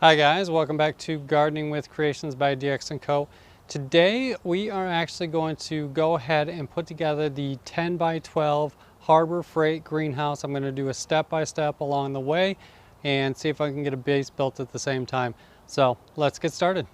Hi guys, welcome back to Gardening with Creations by DX & Co. Today we are actually going to go ahead and put together the 10 by 12 Harbor Freight greenhouse. I'm going to do a step-by-step along the way and see if I can get a base built at the same time. So let's get started.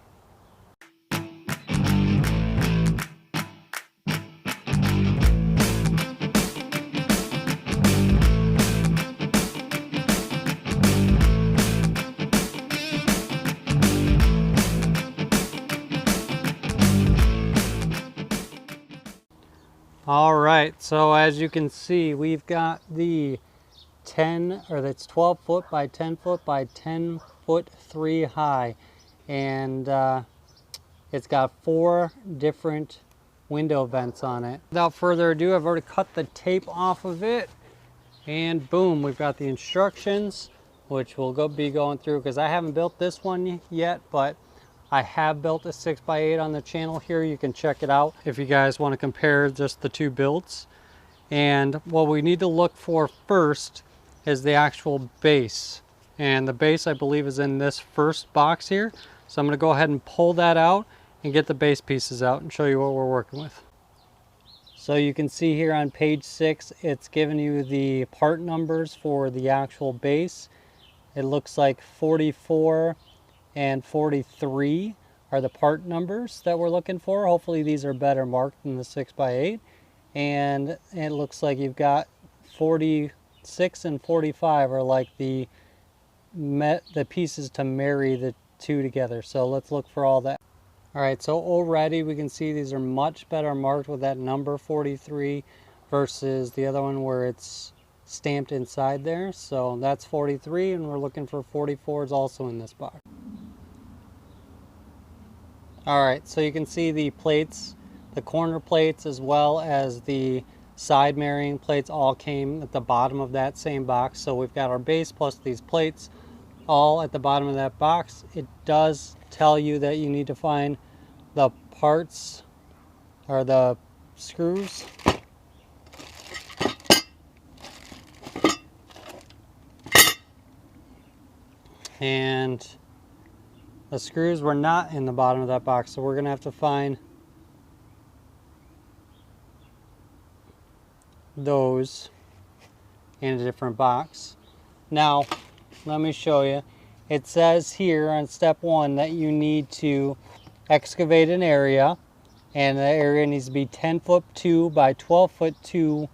All right, so as you can see, we've got the 12 foot by 10 foot by 10 foot 3 high, and it's got 4 different window vents on it. Without further ado, I've already cut the tape off of it, and boom, we've got the instructions, which we'll be going through because I haven't built this one yet, but I have built a 6x8 on the channel here. You can check it out if you guys want to compare just the two builds. And what we need to look for first is the actual base. And the base, I believe, is in this first box here. So I'm going to go ahead and pull that out and get the base pieces out and show you what we're working with. So you can see here on page 6, it's giving you the part numbers for the actual base. It looks like 44 and 43 are the part numbers that we're looking for. Hopefully these are better marked than the 6x8. And it looks like you've got 46 and 45 are like the pieces to marry the two together. So let's look for all that. All right, so already we can see these are much better marked with that number 43 versus the other one where it's stamped inside there. So that's 43, and we're looking for 44s also in this box. All right, so you can see the plates, the corner plates as well as the side marrying plates all came at the bottom of that same box. So we've got our base plus these plates all at the bottom of that box. It does tell you that you need to find the parts or the screws. And the screws were not in the bottom of that box, so we're going to have to find those in a different box. Now, let me show you. It says here on step 1 that you need to excavate an area, and the area needs to be 10 foot 2 by 12 foot 2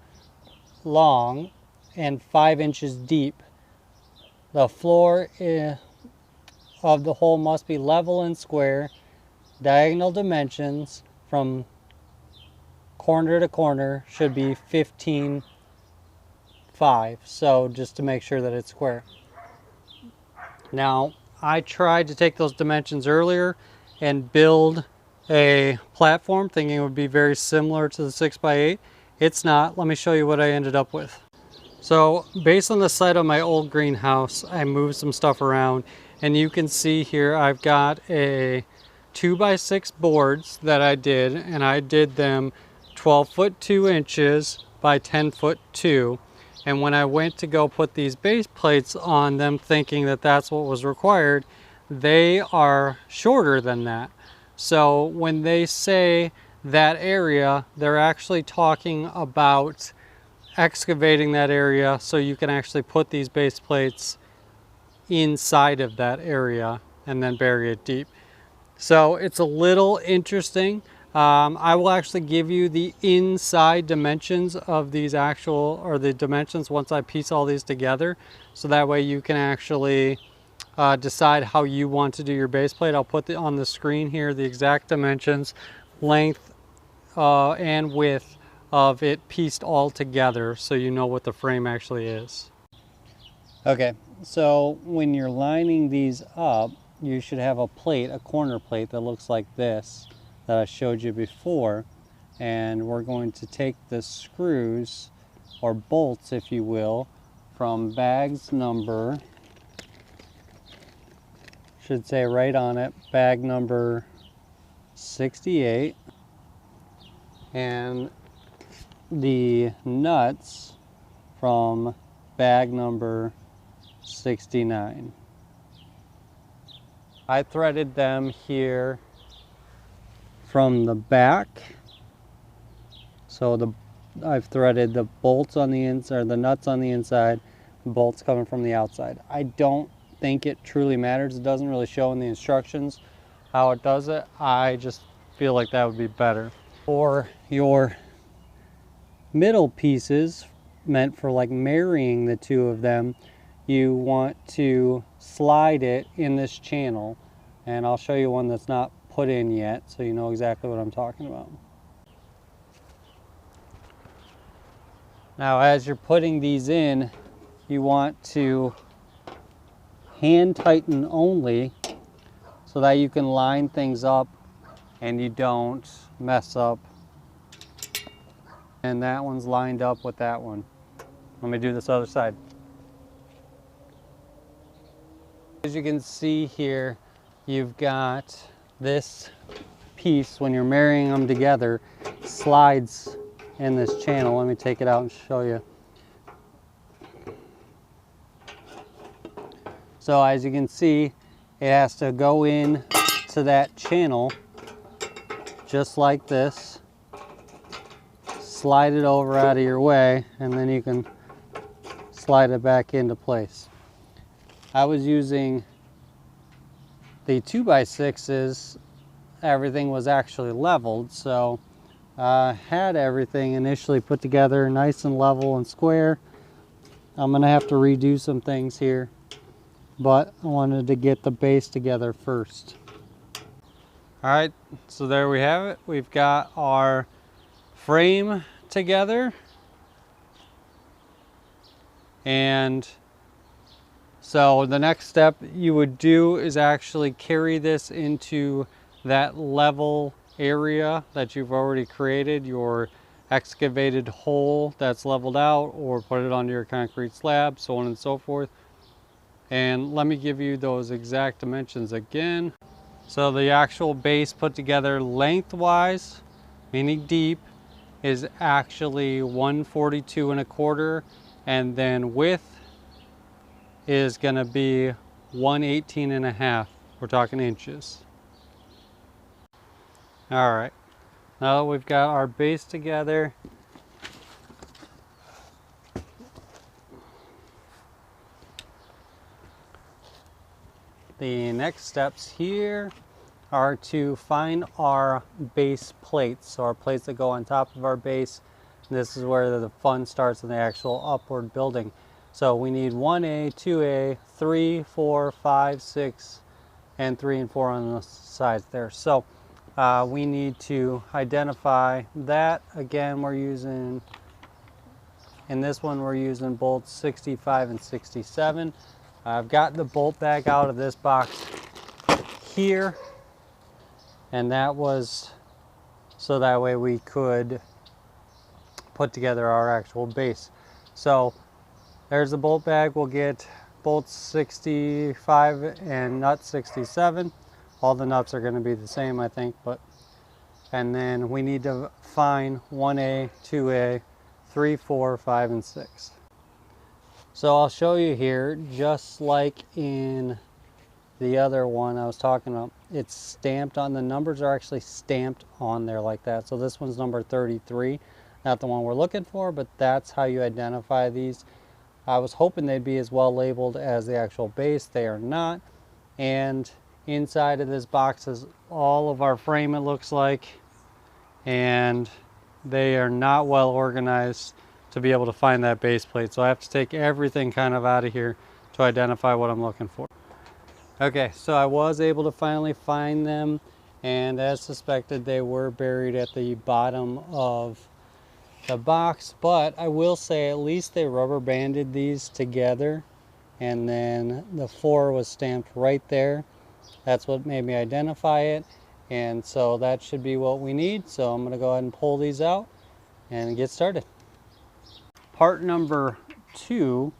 long and 5 inches deep. The floor of the hole must be level and square. Diagonal dimensions from corner to corner should be 15.5. So just to make sure that it's square. Now, I tried to take those dimensions earlier and build a platform thinking it would be very similar to the 6x8. It's not. Let me show you what I ended up with. So based on the site of my old greenhouse, I moved some stuff around, and you can see here I've got a 2x6 boards that I did, and I did them 12 foot 2 inches by 10 foot 2. And when I went to go put these base plates on them thinking that that's what was required, they are shorter than that. So when they say that area, they're actually talking about excavating that area so you can actually put these base plates inside of that area and then bury it deep. So it's a little interesting. I will actually give you the inside dimensions of these the dimensions once I piece all these together, so that way you can actually decide how you want to do your base plate. I'll put on the screen here the exact dimensions, length and width of it pieced all together, so you know what the frame actually is. Okay, so when you're lining these up, you should have a plate, a corner plate that looks like this that I showed you before, and we're going to take the screws or bolts, if you will, from bags number, should say right on it, bag number 68, and the nuts from bag number 69. I threaded them here from the back. So I've threaded the bolts on the inside, or the nuts on the inside, bolts coming from the outside. I don't think it truly matters. It doesn't really show in the instructions how it does it. I just feel like that would be better. For your middle pieces, meant for like marrying the two of them, you want to slide it in this channel, and I'll show you one that's not put in yet so you know exactly what I'm talking about. Now as you're putting these in, you want to hand tighten only so that you can line things up and you don't mess up. And that one's lined up with that one. Let me do this other side. As you can see here, you've got this piece, when you're marrying them together, slides in this channel. Let me take it out and show you. So as you can see, it has to go in to that channel just like this. Slide it over out of your way, and then you can slide it back into place. I was using the 2x6s, everything was actually leveled, so I had everything initially put together nice and level and square. I'm gonna have to redo some things here, but I wanted to get the base together first. All right, so there we have it. We've got our frame together, and so the next step you would do is actually carry this into that level area that you've already created, your excavated hole that's leveled out, or put it onto your concrete slab, so on and so forth. And let me give you those exact dimensions again. So the actual base put together lengthwise, meaning deep, is actually 142 1/4, and then width is going to be 118 1/2. We're talking inches. All right, now that we've got our base together, the next steps here are to find our base plates, so our plates that go on top of our base. This is where the fun starts in the actual upward building. So we need 1A, 2A, 3, 4, 5, 6, and 3 and 4 on the sides there. So we need to identify that. Again, we're using, in this one, we're using bolts 65 and 67. I've got the bolt bag out of this box here, and that was so that way we could put together our actual base. So there's the bolt bag. We'll get bolts 65 and nuts 67. All the nuts are going to be the same, I think, but and then we need to find 1A, 2A, 3, 4, 5, and 6. So I'll show you here, just like in the other one I was talking about, it's stamped on, the numbers are actually stamped on there like that. So this one's number 33, not the one we're looking for, but that's how you identify these. I was hoping they'd be as well labeled as the actual base. They are not. And inside of this box is all of our frame, it looks like, and they are not well organized to be able to find that base plate. So I have to take everything kind of out of here to identify what I'm looking for. Okay, so I was able to finally find them, and as suspected, they were buried at the bottom of the box, but I will say at least they rubber banded these together, and then the 4 was stamped right there. That's what made me identify it, and so that should be what we need. So I'm going to go ahead and pull these out and get started. Part number 2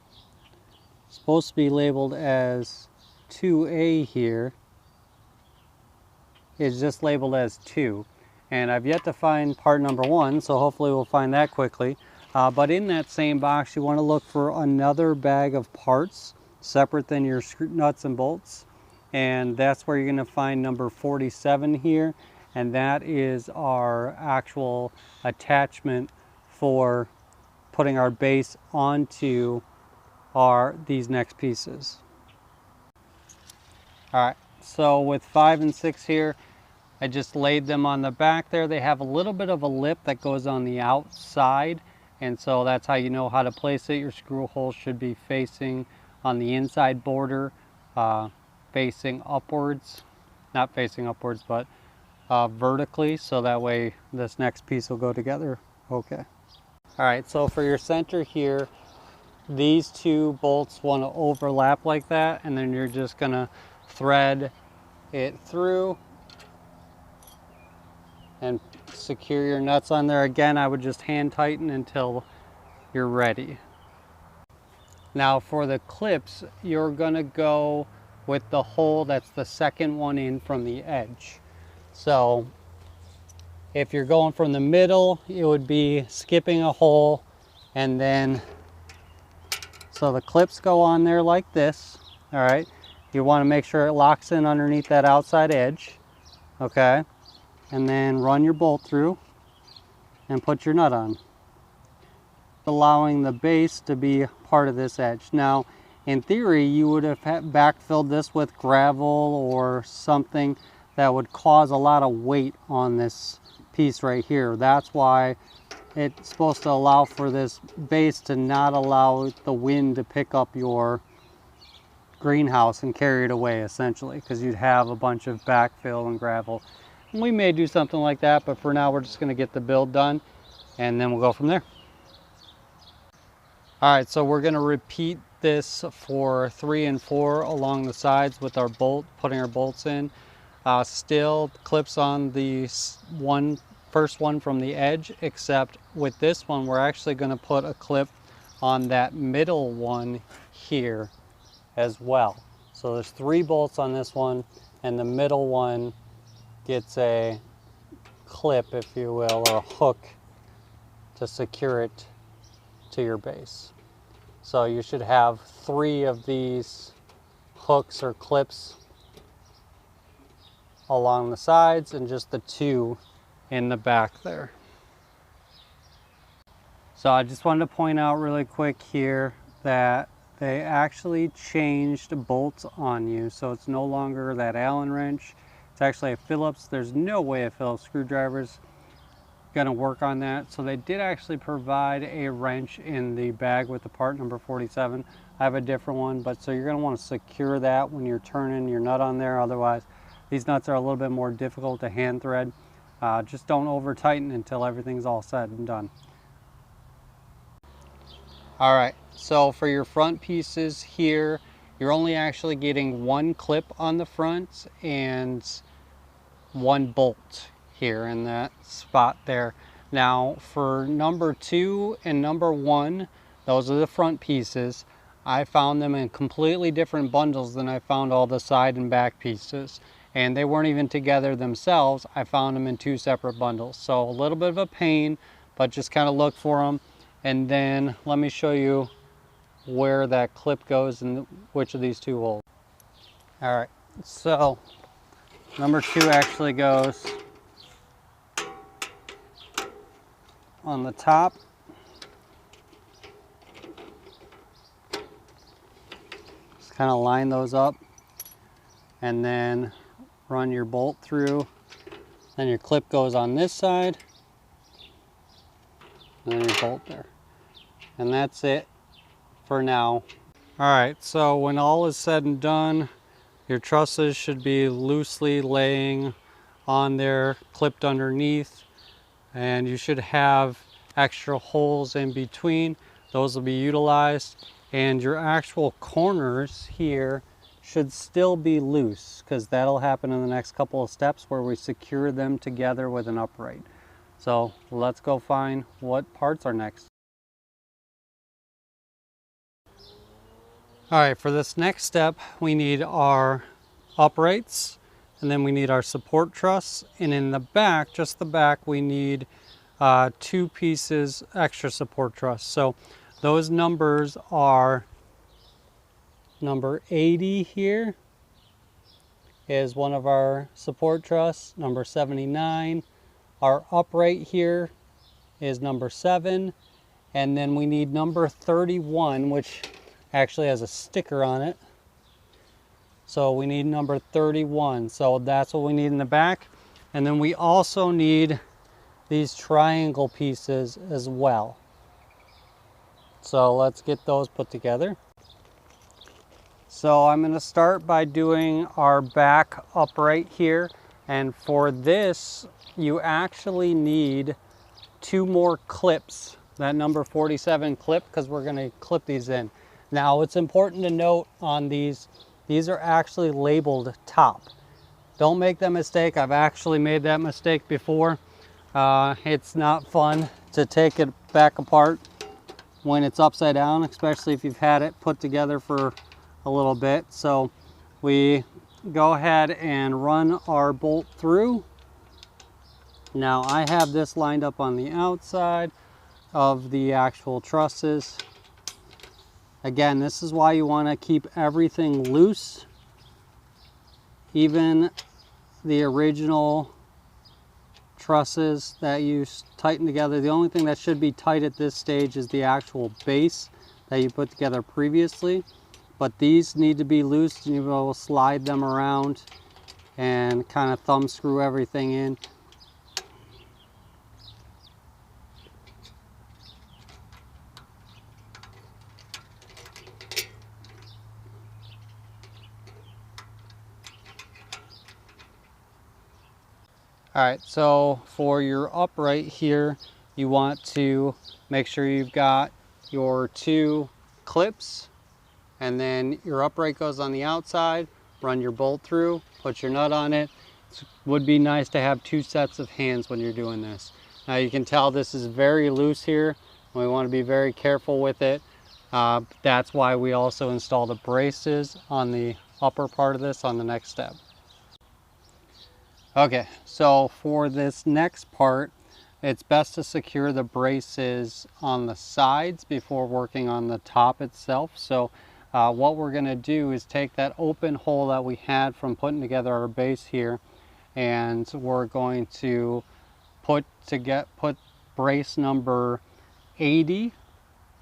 is supposed to be labeled as 2A here. It's just labeled as 2. And I've yet to find part number 1, so hopefully we'll find that quickly. But in that same box, you want to look for another bag of parts separate than your nuts and bolts. and that's where you're going to find number 47 here, and that is our actual attachment for putting our base onto these next pieces. All right, so with 5 and 6 here, I just laid them on the back there. They have a little bit of a lip that goes on the outside, and so that's how you know how to place it. Your screw hole should be facing on the inside border, facing upwards, not facing upwards, but vertically, so that way this next piece will go together. Okay. All right, so for your center here, these two bolts want to overlap like that, and then you're just gonna thread it through and secure your nuts on there. Again, I would just hand tighten until you're ready. Now for the clips, you're gonna go with the hole that's the second one in from the edge. So if you're going from the middle, it would be skipping a hole, and then so the clips go on there like this. All right, you want to make sure it locks in underneath that outside edge. Okay, and then run your bolt through and put your nut on, allowing the base to be part of this edge. Now in theory you would have backfilled this with gravel or something that would cause a lot of weight on this piece right here. That's why it's supposed to allow for this base to not allow the wind to pick up your greenhouse and carry it away, essentially, because you'd have a bunch of backfill and gravel. And we may do something like that, but for now we're just going to get the build done and then we'll go from there. All right, so we're going to repeat this for 3 and 4 along the sides with our bolt, putting our bolts in. Still clips on the first one from the edge, except with this one we're actually going to put a clip on that middle one here as well. So there's 3 bolts on this one, and the middle one gets a clip, if you will, or a hook to secure it to your base. So you should have 3 of these hooks or clips along the sides and just the 2 in the back there. So I just wanted to point out really quick here that they actually changed bolts on you, so it's no longer that Allen wrench. It's actually a Phillips. There's no way a Phillips screwdriver's gonna work on that. So they did actually provide a wrench in the bag with the part number 47. I have a different one, but so you're gonna want to secure that when you're turning your nut on there. Otherwise, these nuts are a little bit more difficult to hand thread. Just don't over tighten until everything's all said and done. All right, so for your front pieces here, you're only actually getting 1 clip on the front and 1 bolt here in that spot there. Now for number 2 and number 1, those are the front pieces. I found them in completely different bundles than I found all the side and back pieces. And they weren't even together themselves. I found them in 2 separate bundles. So a little bit of a pain, but just kind of look for them. And then let me show you where that clip goes and which of these 2 holes. All right, so number 2 actually goes on the top. Just kind of line those up and then run your bolt through. Then your clip goes on this side and then your bolt there. And that's it for now. All right, so when all is said and done, your trusses should be loosely laying on there, clipped underneath, and you should have extra holes in between. Those will be utilized, and your actual corners here should still be loose, because that'll happen in the next couple of steps where we secure them together with an upright. So let's go find what parts are next. All right, for this next step, we need our uprights, and then we need our support truss, and in the back, just the back, we need 2 pieces extra support truss. So those numbers are number 80 here is one of our support truss, number 79. Our upright here is number 7. And then we need number 31, which actually has a sticker on it. So we need number 31. So that's what we need in the back. And then we also need these triangle pieces as well. So let's get those put together. So I'm going to start by doing our back upright here. And for this, you actually need 2 more clips, that number 47 clip, because we're going to clip these in. Now, it's important to note on these are actually labeled top. Don't make that mistake. I've actually made that mistake before. It's not fun to take it back apart when it's upside down, especially if you've had it put together for a little bit. So we go ahead and run our bolt through. Now I have this lined up on the outside of the actual trusses. Again, this is why you want to keep everything loose. Even the original trusses that you tighten together, the only thing that should be tight at this stage is the actual base that you put together previously. But these need to be loose, and you will slide them around and kind of thumb screw everything in. All right, so for your upright here, you want to make sure you've got your 2 clips, and then your upright goes on the outside. Run your bolt through, put your nut on it. It would be nice to have 2 sets of hands when you're doing this. Now you can tell this is very loose here. We want to be very careful with it. That's why we also install the braces on the upper part of this on the next step. Okay, so for this next part, it's best to secure the braces on the sides before working on the top itself. So what we're going to do is take that open hole that we had from putting together our base here, and we're going to put brace number 80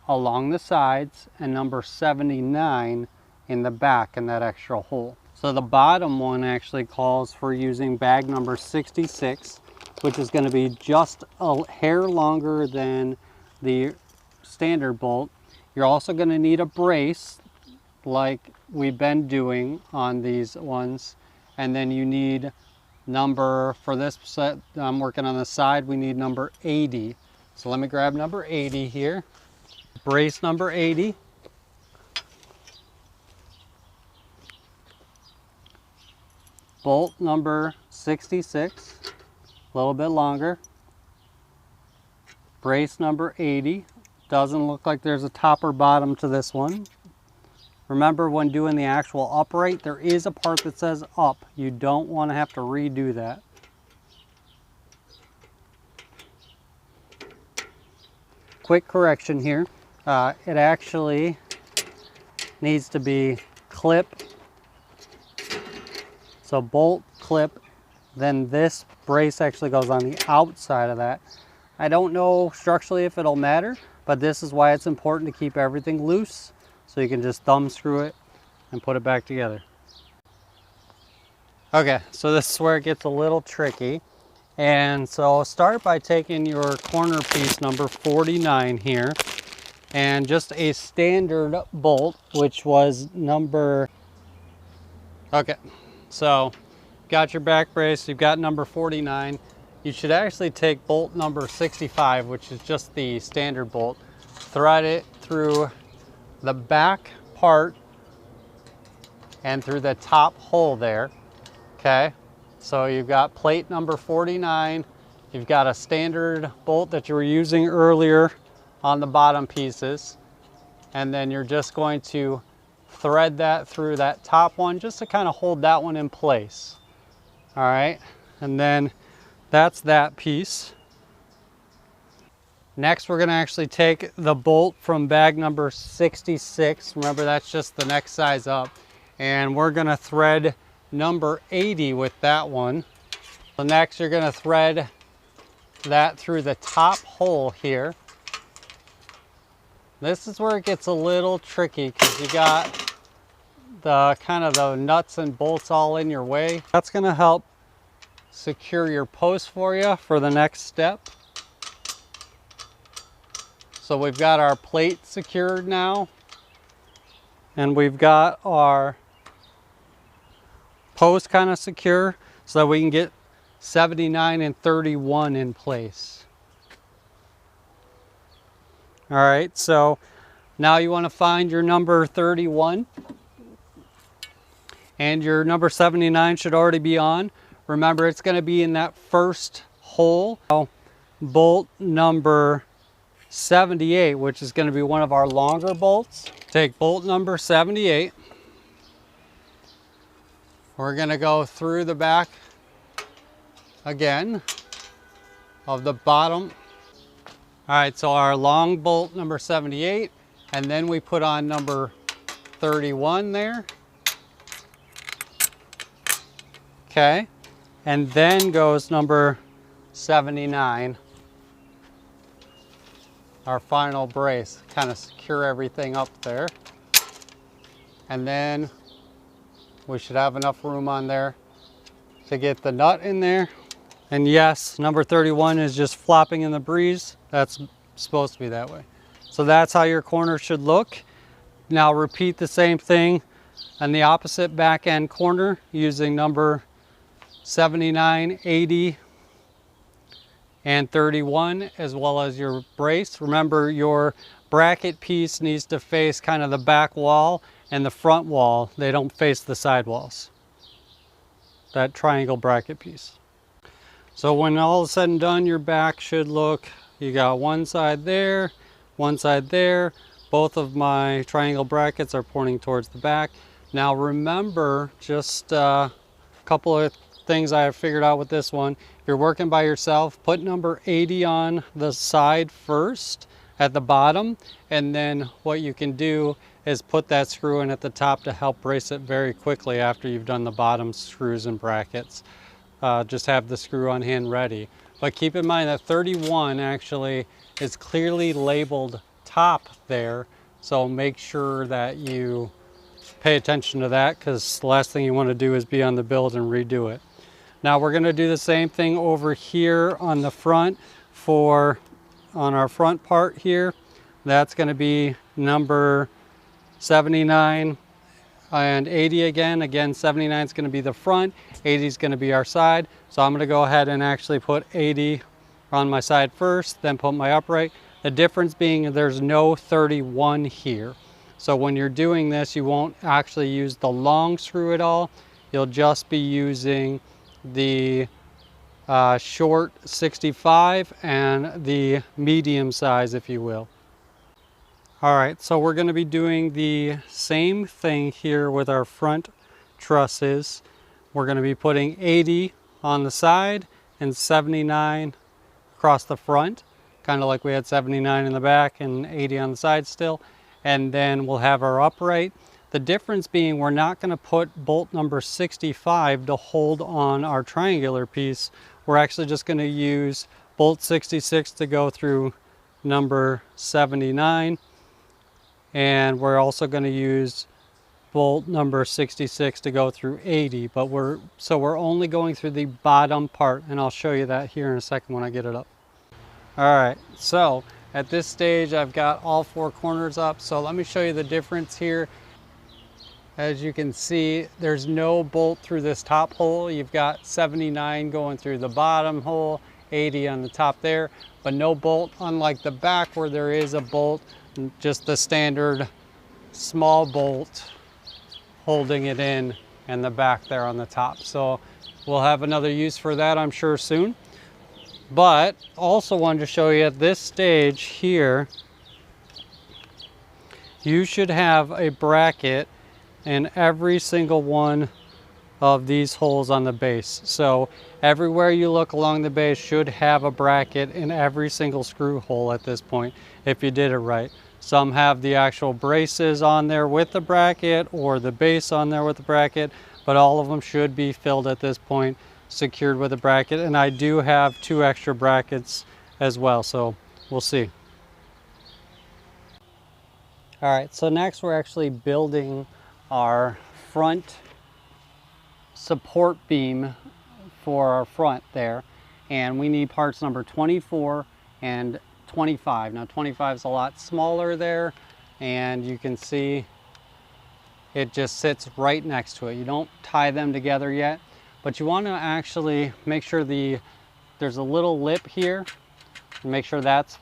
along the sides and number 79 in the back in that extra hole. So the bottom one actually calls for using bag number 66, which is going to be just a hair longer than the standard bolt. You're also going to need a brace like we've been doing on these ones. And then you need number, for this set I'm working on the side, we need number 80. So let me grab number 80 here. Brace number 80. Bolt number 66, a little bit longer. Brace number 80. Doesn't look like there's a top or bottom to this one. Remember, when doing the actual upright, there is a part that says up. You don't want to have to redo that. Quick correction here. It actually needs to be clip. So bolt, clip, then this brace actually goes on the outside of that. I don't know structurally if it'll matter, but this is why it's important to keep everything loose, so you can just thumb screw it and put it back together. Okay, so this is where it gets a little tricky. And so start by taking your corner piece number 49 here, and just a standard bolt, which was number, okay. So, got your back brace, you've got number 49. You should actually take bolt number 65, which is just the standard bolt. Thread it through the back part and through the top hole there, okay? So you've got plate number 49, you've got a standard bolt that you were using earlier on the bottom pieces, and then you're just going to thread that through that top one just to kind of hold that one in place. All right, and then that's that piece. Next, we're going to actually take the bolt from bag number 66. Remember, that's just the next size up. And we're going to thread number 80 with that one. So next you're going to thread that through the top hole here. This is where it gets a little tricky because you got the kind of the nuts and bolts all in your way. That's going to help secure your post for you for the next step. So we've got our plate secured now, and we've got our post kind of secure so that we can get 79 and 31 in place. All right, so now you want to find your number 31, and your number 79 should already be on. Remember, it's going to be in that first hole. Now, bolt number 78, which is going to be one of our longer bolts. Take bolt number 78. We're going to go through the back again of the bottom. All right, so our long bolt number 78, and then we put on number 31 there. Okay, and then goes number 79. Our final brace, kind of secure everything up there. And then we should have enough room on there to get the nut in there. And yes, number 31 is just flopping in the breeze. That's supposed to be that way. So that's how your corner should look. Now repeat the same thing on the opposite back end corner using number 79, 80, and 31, as well as your brace. Remember, your bracket piece needs to face kind of the back wall and the front wall. They don't face the side walls. That triangle bracket piece. So when all is said and done, your back should look, you got one side there, one side there. Both of my triangle brackets are pointing towards the back. Now remember, just a couple of things I have figured out with this one. If you're working by yourself, put number 80 on the side first at the bottom, and then what you can do is put that screw in at the top to help brace it very quickly after you've done the bottom screws and brackets. Just have the screw on hand ready. But keep in mind that 31 actually is clearly labeled top there, so make sure that you pay attention to that, because the last thing you want to do is be on the build and redo it. Now we're going to do the same thing over here on the front on our front part here. That's going to be number 79 and 80 again. Again, 79 is going to be the front, 80 is going to be our side. So I'm going to go ahead and actually put 80 on my side first, then put my upright. The difference being there's no 31 here. So when you're doing this, you won't actually use the long screw at all. You'll just be using the short 65 and the medium size, if you will. All right, so we're going to be doing the same thing here with our front trusses. We're going to be putting 80 on the side and 79 across the front, kind of like we had 79 in the back and 80 on the side still. And then we'll have our upright. The difference being we're not going to put bolt number 65 to hold on our triangular piece. We're actually just going to use bolt 66 to go through number 79. And we're also going to use bolt number 66 to go through 80. But we're only going through the bottom part, and I'll show you that here in a second when I get it up. All right, so at this stage I've got all four corners up. So let me show you the difference here. As you can see, there's no bolt through this top hole. You've got 79 going through the bottom hole, 80 on the top there, but no bolt, unlike the back where there is a bolt, just the standard small bolt holding it in, and the back there on the top. So we'll have another use for that, I'm sure, soon. But also wanted to show you at this stage here, you should have a bracket in every single one of these holes on the base. So everywhere you look along the base should have a bracket in every single screw hole at this point, if you did it right. Some have the actual braces on there with the bracket, or the base on there with the bracket, but all of them should be filled at this point, secured with a bracket. And I do have 2 extra brackets as well, so we'll see. All right, so next we're actually building our front support beam for our front there, and we need parts number 24 and 25. Now 25 is a lot smaller there, and you can see it just sits right next to it. You don't tie them together yet, but you want to actually make sure there's a little lip here, and make sure that's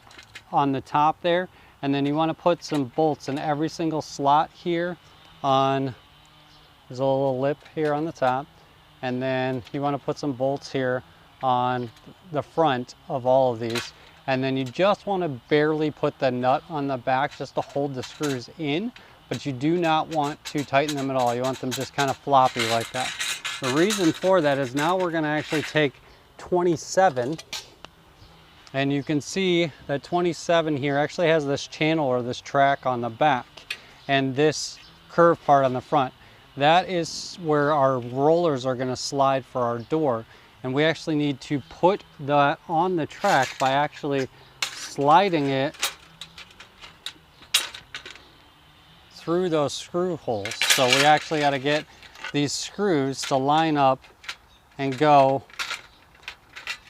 on the top there, and then you want to put some bolts in every single slot here. There's a little lip here on the top, and then you want to put some bolts here on the front of all of these, and then you just want to barely put the nut on the back just to hold the screws in, but you do not want to tighten them at all. You want them just kind of floppy like that. The reason for that is now we're going to actually take 27, and you can see that 27 here actually has this channel or this track on the back and this curved part on the front. That is where our rollers are going to slide for our door, and we actually need to put that on the track by actually sliding it through those screw holes. So we actually got to get these screws to line up and go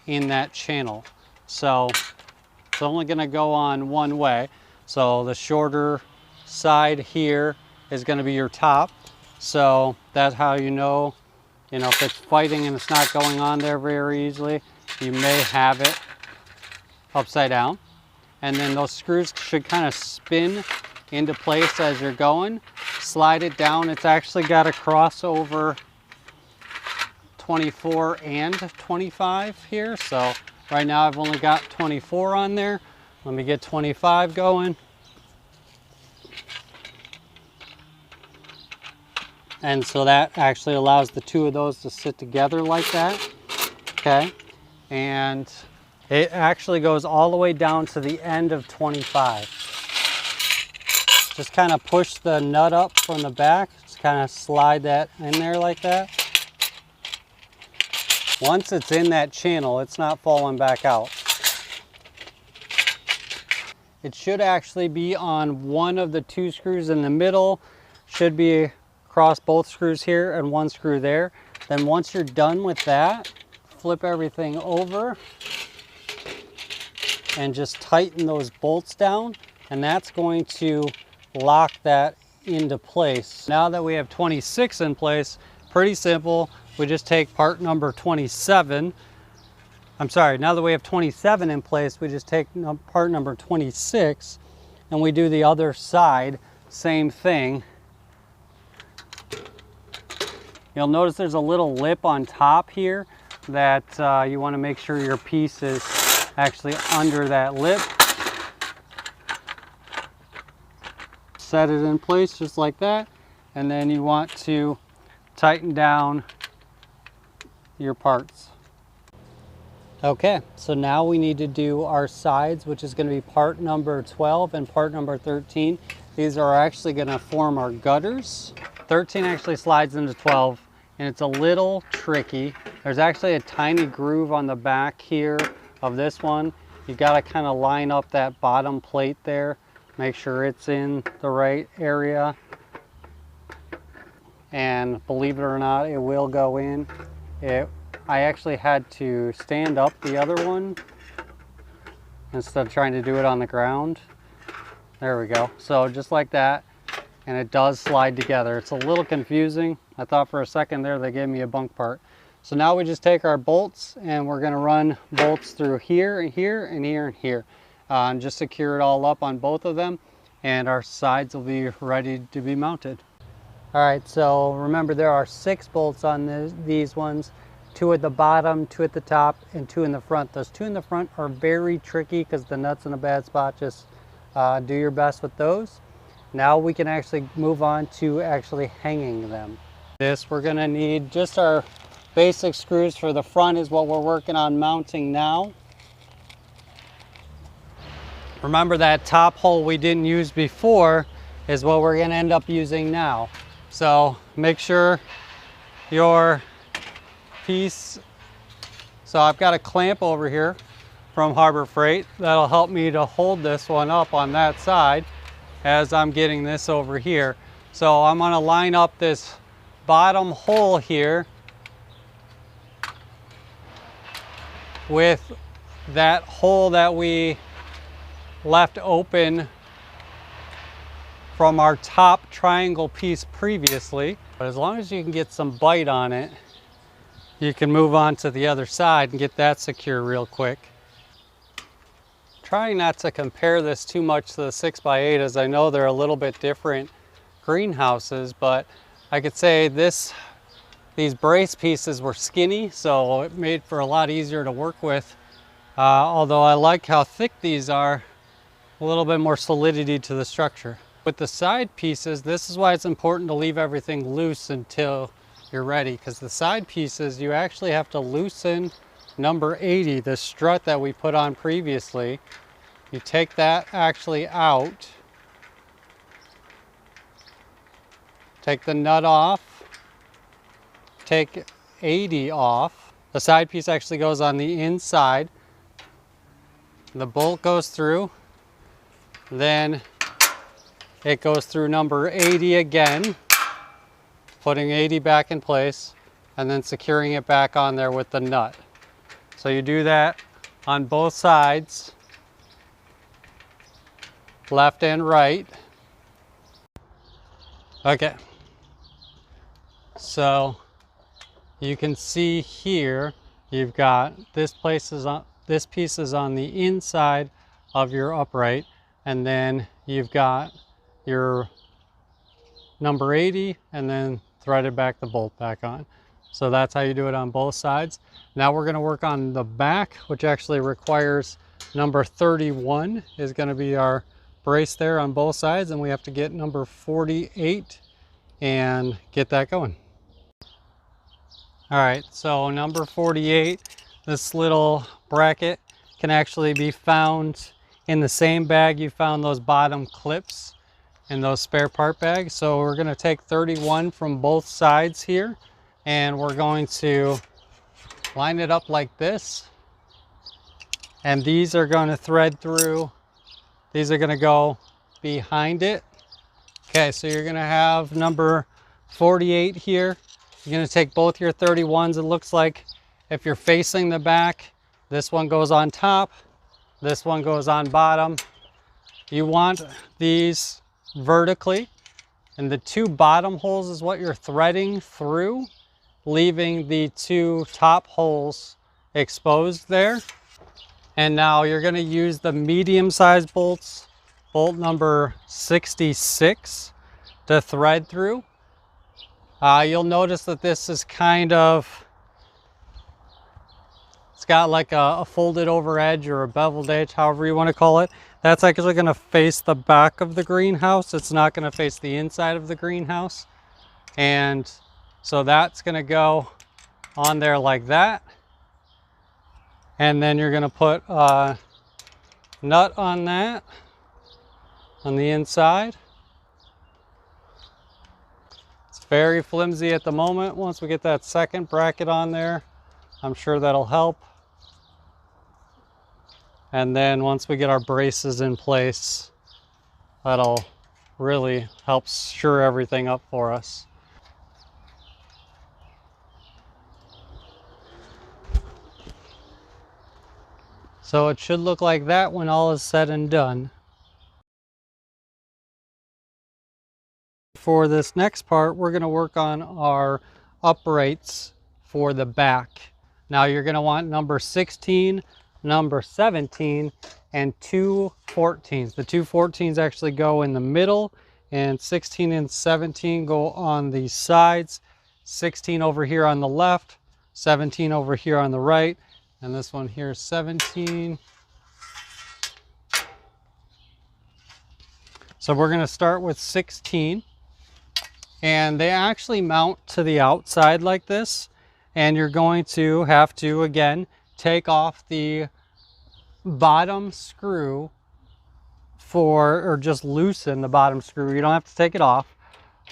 in that channel. So it's only going to go on one way. So the shorter side here is going to be your top. So that's how you know if it's fighting and it's not going on there very easily, you may have it upside down. And then those screws should kind of spin into place as you're going. Slide it down. It's actually got to cross over 24 and 25 here. So right now I've only got 24 on there. Let me get 25 going. And so that actually allows the 2 of those to sit together like that. Okay. And it actually goes all the way down to the end of 25. Just kind of push the nut up from the back. Just kind of slide that in there like that. Once it's in that channel, it's not falling back out. It should actually be on one of the 2 screws in the middle. Should be across both screws here and 1 screw there. Then once you're done with that, flip everything over and just tighten those bolts down, and that's going to lock that into place. Now that we have 26 in place, pretty simple. We just take part number 27. I'm sorry, now that we have 27 in place, we just take part number 26 and we do the other side, same thing. You'll notice there's a little lip on top here that you want to make sure your piece is actually under that lip. Set it in place just like that, and then you want to tighten down your parts. Okay, so now we need to do our sides, which is going to be part number 12 and part number 13. These are actually going to form our gutters. 13 actually slides into 12, and it's a little tricky. There's actually a tiny groove on the back here of this one. You got to kind of line up that bottom plate there, make sure it's in the right area, and believe it or not, it will go in. I actually had to stand up the other one instead of trying to do it on the ground. There we go. So just like that, and it does slide together. It's a little confusing. I thought for a second there they gave me a bunk part. So now we just take our bolts and we're going to run bolts through here and here and here and here, and just secure it all up on both of them, and our sides will be ready to be mounted. All right, so remember there are 6 bolts on these ones. 2 at the bottom, 2 at the top, and 2 in the front. Those 2 in the front are very tricky because the nut's in a bad spot. Just do your best with those. Now we can actually move on to actually hanging them. We're gonna need just our basic screws for the front is what we're working on mounting now. Remember that top hole we didn't use before is what we're gonna end up using now. So make sure your piece. So I've got a clamp over here from Harbor Freight that'll help me to hold this one up on that side as I'm getting this over here. So I'm gonna line up this bottom hole here with that hole that we left open from our top triangle piece previously. But as long as you can get some bite on it, you can move on to the other side and get that secure real quick. Trying not to compare this too much to the 6x8, as I know they're a little bit different greenhouses, but I could say these brace pieces were skinny, so it made for a lot easier to work with. Although I like how thick these are, a little bit more solidity to the structure. With the side pieces, this is why it's important to leave everything loose until you're ready, because the side pieces, you actually have to loosen number 80, the strut that we put on previously. You take that actually out, take the nut off, take 80 off. The side piece actually goes on the inside. The bolt goes through, then it goes through number 80 again, putting 80 back in place, and then securing it back on there with the nut. So you do that on both sides, left and right. Okay, so you can see here, you've got this piece is on the inside of your upright, and then you've got your number 80, and then threaded back the bolt back on. So that's how you do it on both sides. Now we're going to work on the back, which actually requires number 31 is going to be our brace there on both sides, and we have to get number 48 and get that going. All right, so number 48, this little bracket can actually be found in the same bag you found those bottom clips in those spare part bags. So we're going to take 31 from both sides here, and we're going to line it up like this, and these are going to thread through. These are going to go behind it. Okay, so you're going to have number 48 here. You're going to take both your 31s. It looks like if you're facing the back, this one goes on top, this one goes on bottom. You want these vertically, and the two bottom holes is what you're threading through, leaving the two top holes exposed there. And now you're going to use the medium-sized bolts, bolt number 66, to thread through. You'll notice that this is kind of, it's got like a folded over edge or a beveled edge, however you want to call it. That's actually going to face the back of the greenhouse. It's not going to face the inside of the greenhouse. And so that's going to go on there like that. And then you're going to put a nut on that, on the inside. It's very flimsy at the moment. Once we get that second bracket on there, I'm sure that'll help. And then once we get our braces in place, that'll really help shore everything up for us. So it should look like that when all is said and done. For this next part, we're going to work on our uprights for the back. Now you're going to want number 16, number 17, and two 14s. The two 14s actually go in the middle, and 16 and 17 go on the sides. 16 over here on the left, 17 over here on the right, and this one here is 17. So we're going to start with 16, and they actually mount to the outside like this, and you're going to have to again take off the bottom screw or just loosen the bottom screw. You don't have to take it off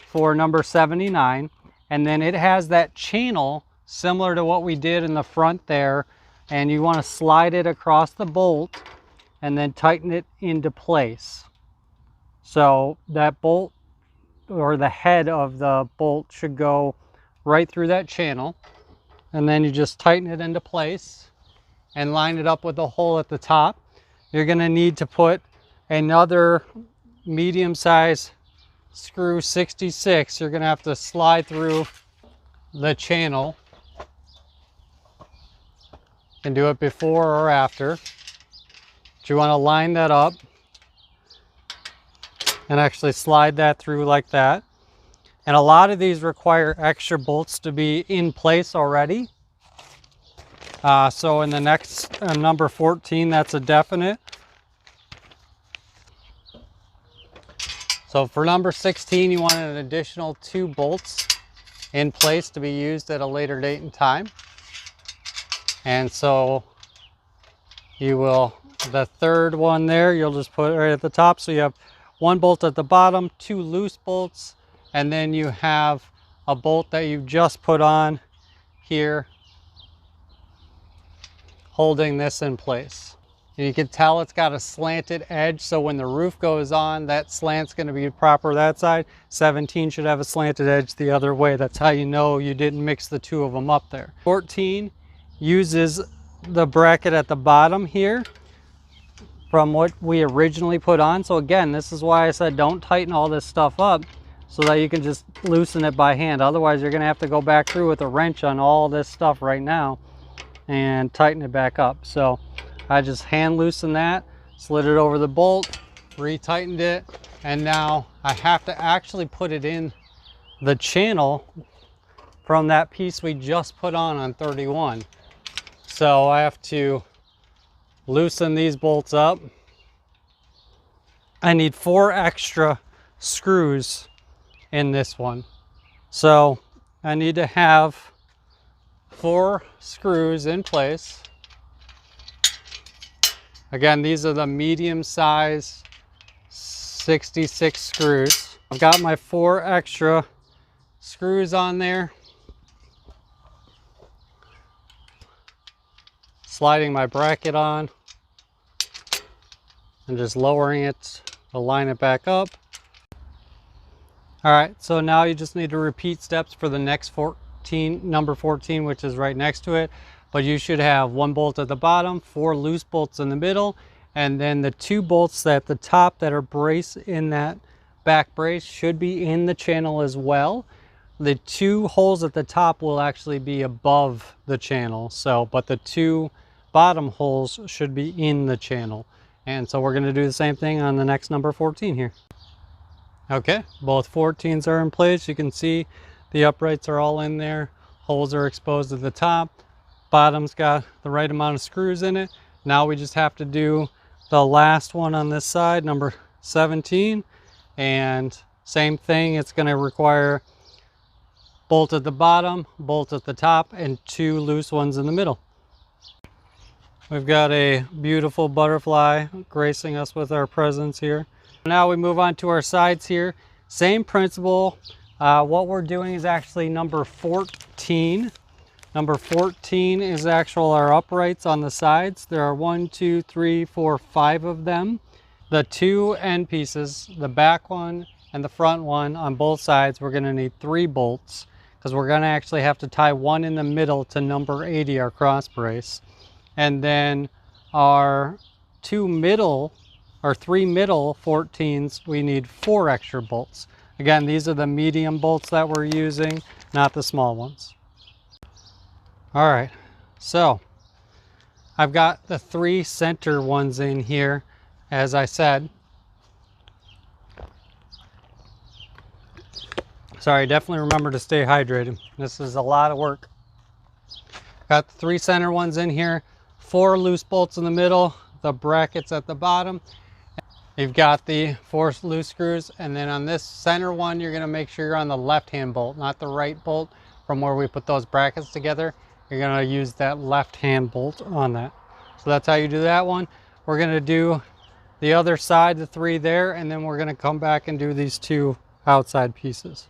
for number 79, and then it has that channel similar to what we did in the front there, and you want to slide it across the bolt and then tighten it into place. So that bolt, or the head of the bolt, should go right through that channel, and then you just tighten it into place and line it up with a hole at the top. You're going to need to put another medium size screw 66. You're going to have to slide through the channel. You can do it before or after, but you want to line that up and actually slide that through like that. And a lot of these require extra bolts to be in place already. So in the next number 14, that's a definite. So for number 16, you want an additional 2 bolts in place to be used at a later date and time. And so you will, the third one there, you'll just put it right at the top. So you have 1 bolt at the bottom, 2 loose bolts, and then you have a bolt that you just put on here holding this in place. And you can tell it's got a slanted edge, so when the roof goes on, that slant's going to be proper that side. 17 should have a slanted edge the other way. That's how you know you didn't mix the 2 of them up there. 14 uses the bracket at the bottom here from what we originally put on. So again, this is why I said don't tighten all this stuff up, so that you can just loosen it by hand. Otherwise, you're going to have to go back through with a wrench on all this stuff right now and tighten it back up. So I just hand loosened that, slid it over the bolt, retightened it, and now I have to actually put it in the channel from that piece we just put on 31. So I have to loosen these bolts up. I need 4 extra screws in this one. So I need to have 4 screws in place. Again, these are the medium size 66 screws. I've got my 4 extra screws on there. Sliding my bracket on and just lowering it to line it back up. All right, so now you just need to repeat steps for the next 14, number 14, which is right next to it. But you should have 1 bolt at the bottom, 4 loose bolts in the middle, and then the 2 bolts at the top that are brace in that back brace should be in the channel as well. The 2 holes at the top will actually be above the channel, so, but the 2 bottom holes should be in the channel. And so we're going to do the same thing on the next number 14 here. Okay, both 14s are in place. You can see the uprights are all in there. Holes are exposed at the top. Bottom's got the right amount of screws in it. Now we just have to do the last one on this side, number 17. And same thing, it's going to require bolt at the bottom, bolt at the top, and 2 loose ones in the middle. We've got a beautiful butterfly gracing us with our presence here. Now we move on to our sides here. Same principle. What we're doing is actually number 14. Number 14 is our uprights on the sides. There are 1, 2, 3, 4, 5 of them. The 2 end pieces, the back one and the front one on both sides, we're going to need 3 bolts because we're going to actually have to tie 1 in the middle to number 80, our cross brace. And then our 3 middle 14s, we need 4 extra bolts. Again, these are the medium bolts that we're using, not the small ones. All right, so I've got the 3 center ones in here, as I said. Sorry, definitely remember to stay hydrated. This is a lot of work. Got the 3 center ones in here, 4 loose bolts in the middle, the brackets at the bottom. You've got the 4 loose screws, and then on this center one, you're going to make sure you're on the left-hand bolt, not the right bolt from where we put those brackets together. You're going to use that left-hand bolt on that. So that's how you do that one. We're going to do the other side, the 3 there, and then we're going to come back and do these 2 outside pieces.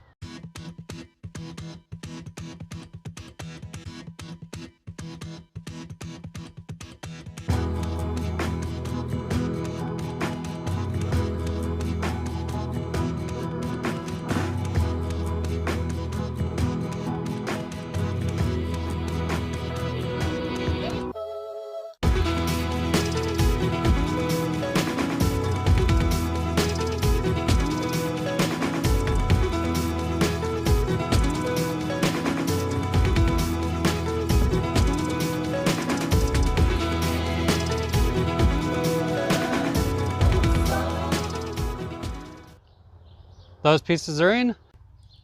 Those pieces are in.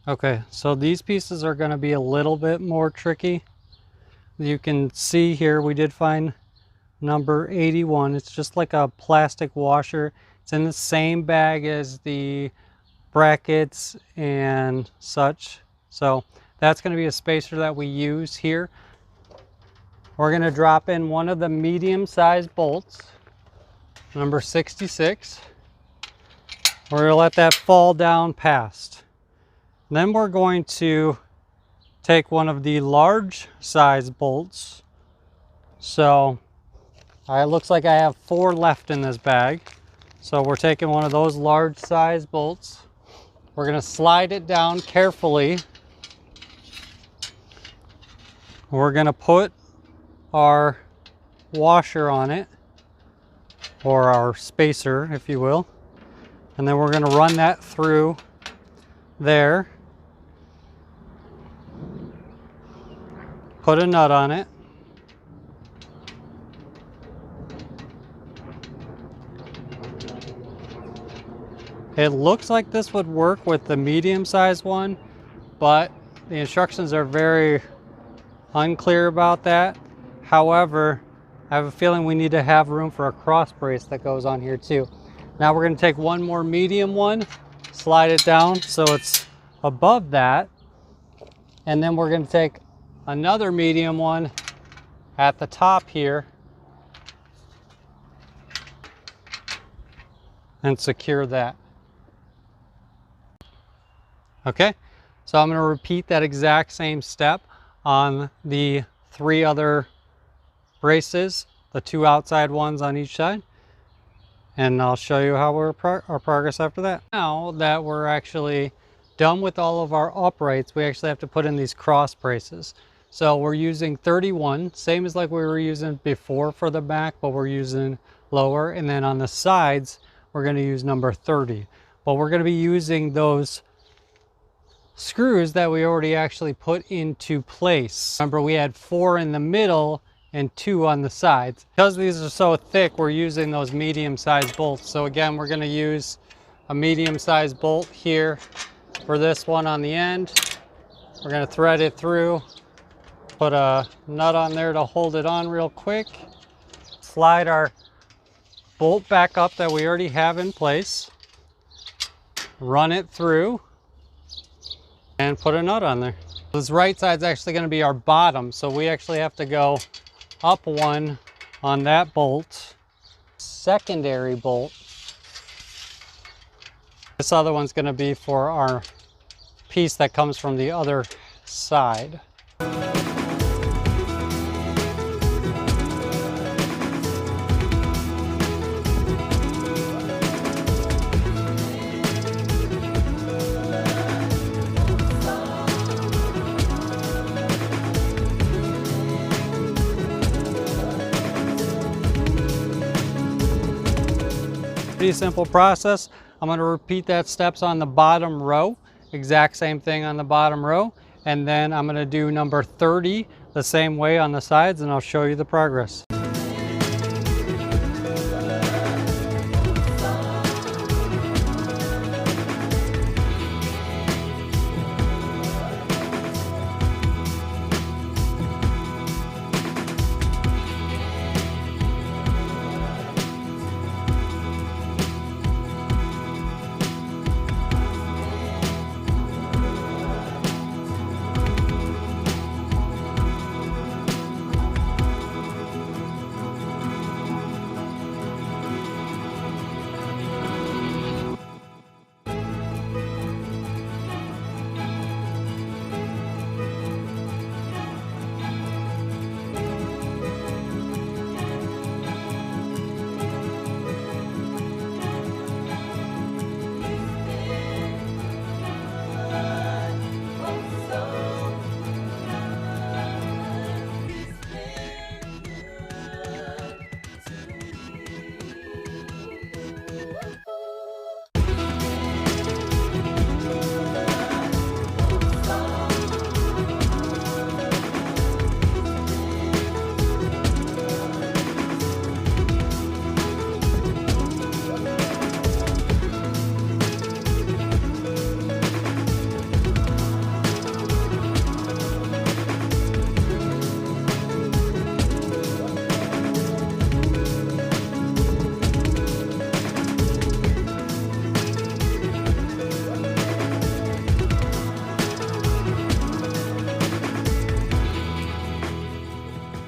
Okay, so these pieces are going to be a little bit more tricky. You can see here we did find number 81. It's just like a plastic washer. It's in the same bag as the brackets and such. So that's going to be a spacer that we use here. We're going to drop in one of the medium-sized bolts, number 66. We're going to let that fall down past. Then we're going to take one of the large size bolts. So it looks like I have 4 left in this bag. So we're taking one of those large size bolts. We're going to slide it down carefully. We're going to put our washer on it, or our spacer, if you will. And then we're going to run that through there. Put a nut on it. It looks like this would work with the medium-sized one, but the instructions are very unclear about that. However, I have a feeling we need to have room for a cross brace that goes on here too. Now we're going to take one more medium one, slide it down so it's above that, and then we're going to take another medium one at the top here and secure that. Okay, so I'm going to repeat that exact same step on the 3 other braces, the 2 outside ones on each side, and I'll show you how our progress after that. Now that we're actually done with all of our uprights, we actually have to put in these cross braces. So we're using 31, same as like we were using before for the back, but we're using lower. And then on the sides, we're going to use number 30. But we're going to be using those screws that we already actually put into place. Remember, we had 4 in the middle and 2 on the sides. Because these are so thick, we're using those medium-sized bolts. So again, we're going to use a medium-sized bolt here for this one on the end. We're going to thread it through. Put a nut on there to hold it on real quick. Slide our bolt back up that we already have in place. Run it through and put a nut on there. This right side is actually going to be our bottom, so we actually have to go up 1 on that bolt. Secondary bolt. This other one's going to be for our piece that comes from the other side. Pretty simple process. I'm going to repeat that steps on the bottom row, exact same thing on the bottom row, and then I'm going to do number 30 the same way on the sides, and I'll show you the progress.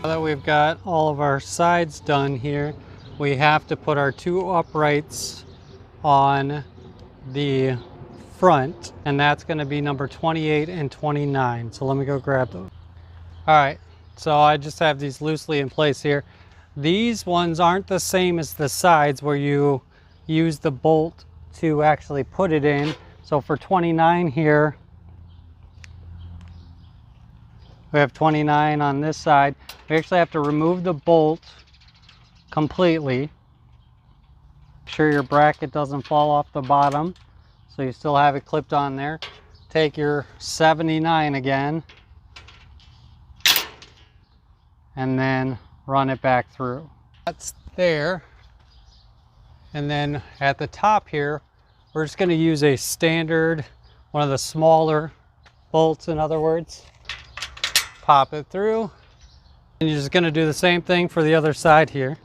Now that we've got all of our sides done here, we have to put our 2 uprights on the front, and that's going to be number 28 and 29. So let me go grab those. All right, so I just have these loosely in place here. These ones aren't the same as the sides where you use the bolt to actually put it in. So for 29 here, we have 29 on this side. We actually have to remove the bolt completely. Make sure your bracket doesn't fall off the bottom, so you still have it clipped on there. Take your 79 again, and then run it back through. That's there. And then at the top here, we're just going to use a standard, one of the smaller bolts, in other words. Pop it through, and you're just going to do the same thing for the other side here.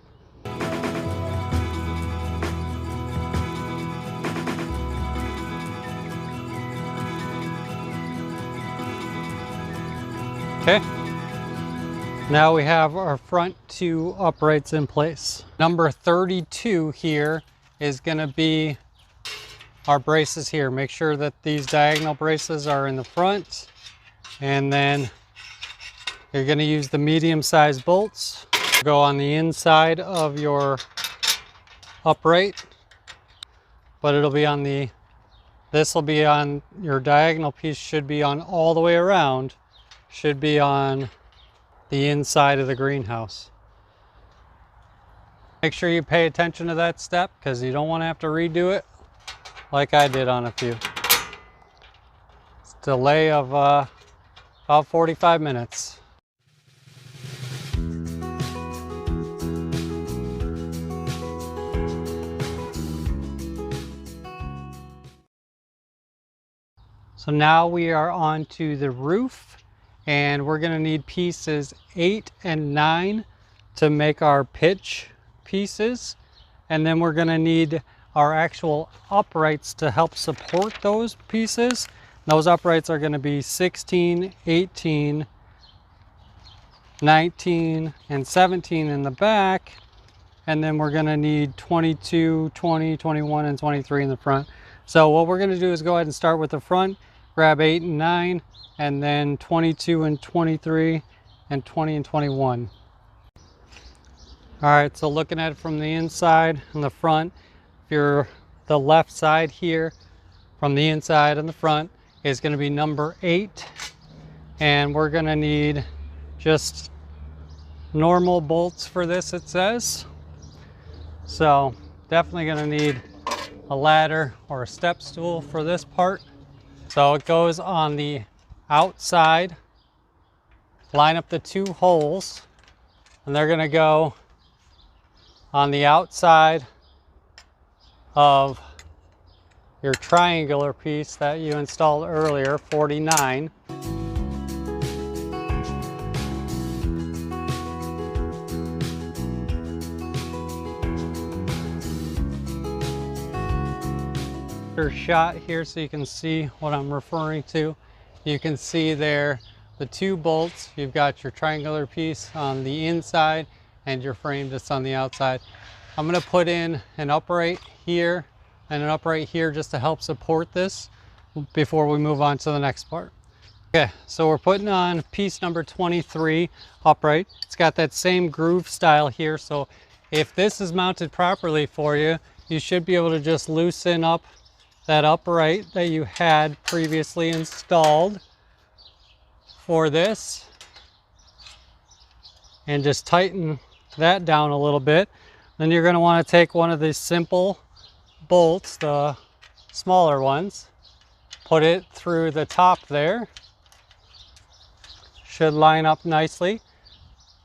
Okay, now we have our front 2 uprights in place. Number 32 here is going to be our braces here. Make sure that these diagonal braces are in the front, and then you're going to use the medium-sized bolts. Go on the inside of your upright, but it'll be on the, this will be on your diagonal piece, should be on all the way around, should be on the inside of the greenhouse. Make sure you pay attention to that step because you don't want to have to redo it like I did on a few. It's a delay of about 45 minutes. So now we are on to the roof, and we're going to need pieces 8 and 9 to make our pitch pieces, and then we're going to need our actual uprights to help support those pieces. Those uprights are going to be 16, 18, 19, and 17 in the back, and then we're going to need 22, 20, 21, and 23 in the front. So what we're going to do is go ahead and start with the front, grab 8 and 9, and then 22 and 23, and 20 and 21. All right, so looking at it from the inside and the front, if you're the left side here, from the inside and the front is going to be number 8, and we're going to need just normal bolts for this, it says. So definitely going to need a ladder or a step stool for this part. So it goes on the outside, line up the 2 holes, and they're going to go on the outside of your triangular piece that you installed earlier, 49. Shot here so you can see what I'm referring to. You can see there the 2 bolts. You've got your triangular piece on the inside and your frame just on the outside. I'm going to put in an upright here and an upright here just to help support this before we move on to the next part. Okay, so we're putting on piece number 23 upright. It's got that same groove style here, so if this is mounted properly for you, you should be able to just loosen up that upright that you had previously installed for this and just tighten that down a little bit. Then you're going to want to take one of these simple bolts, the smaller ones, put it through the top there. Should line up nicely,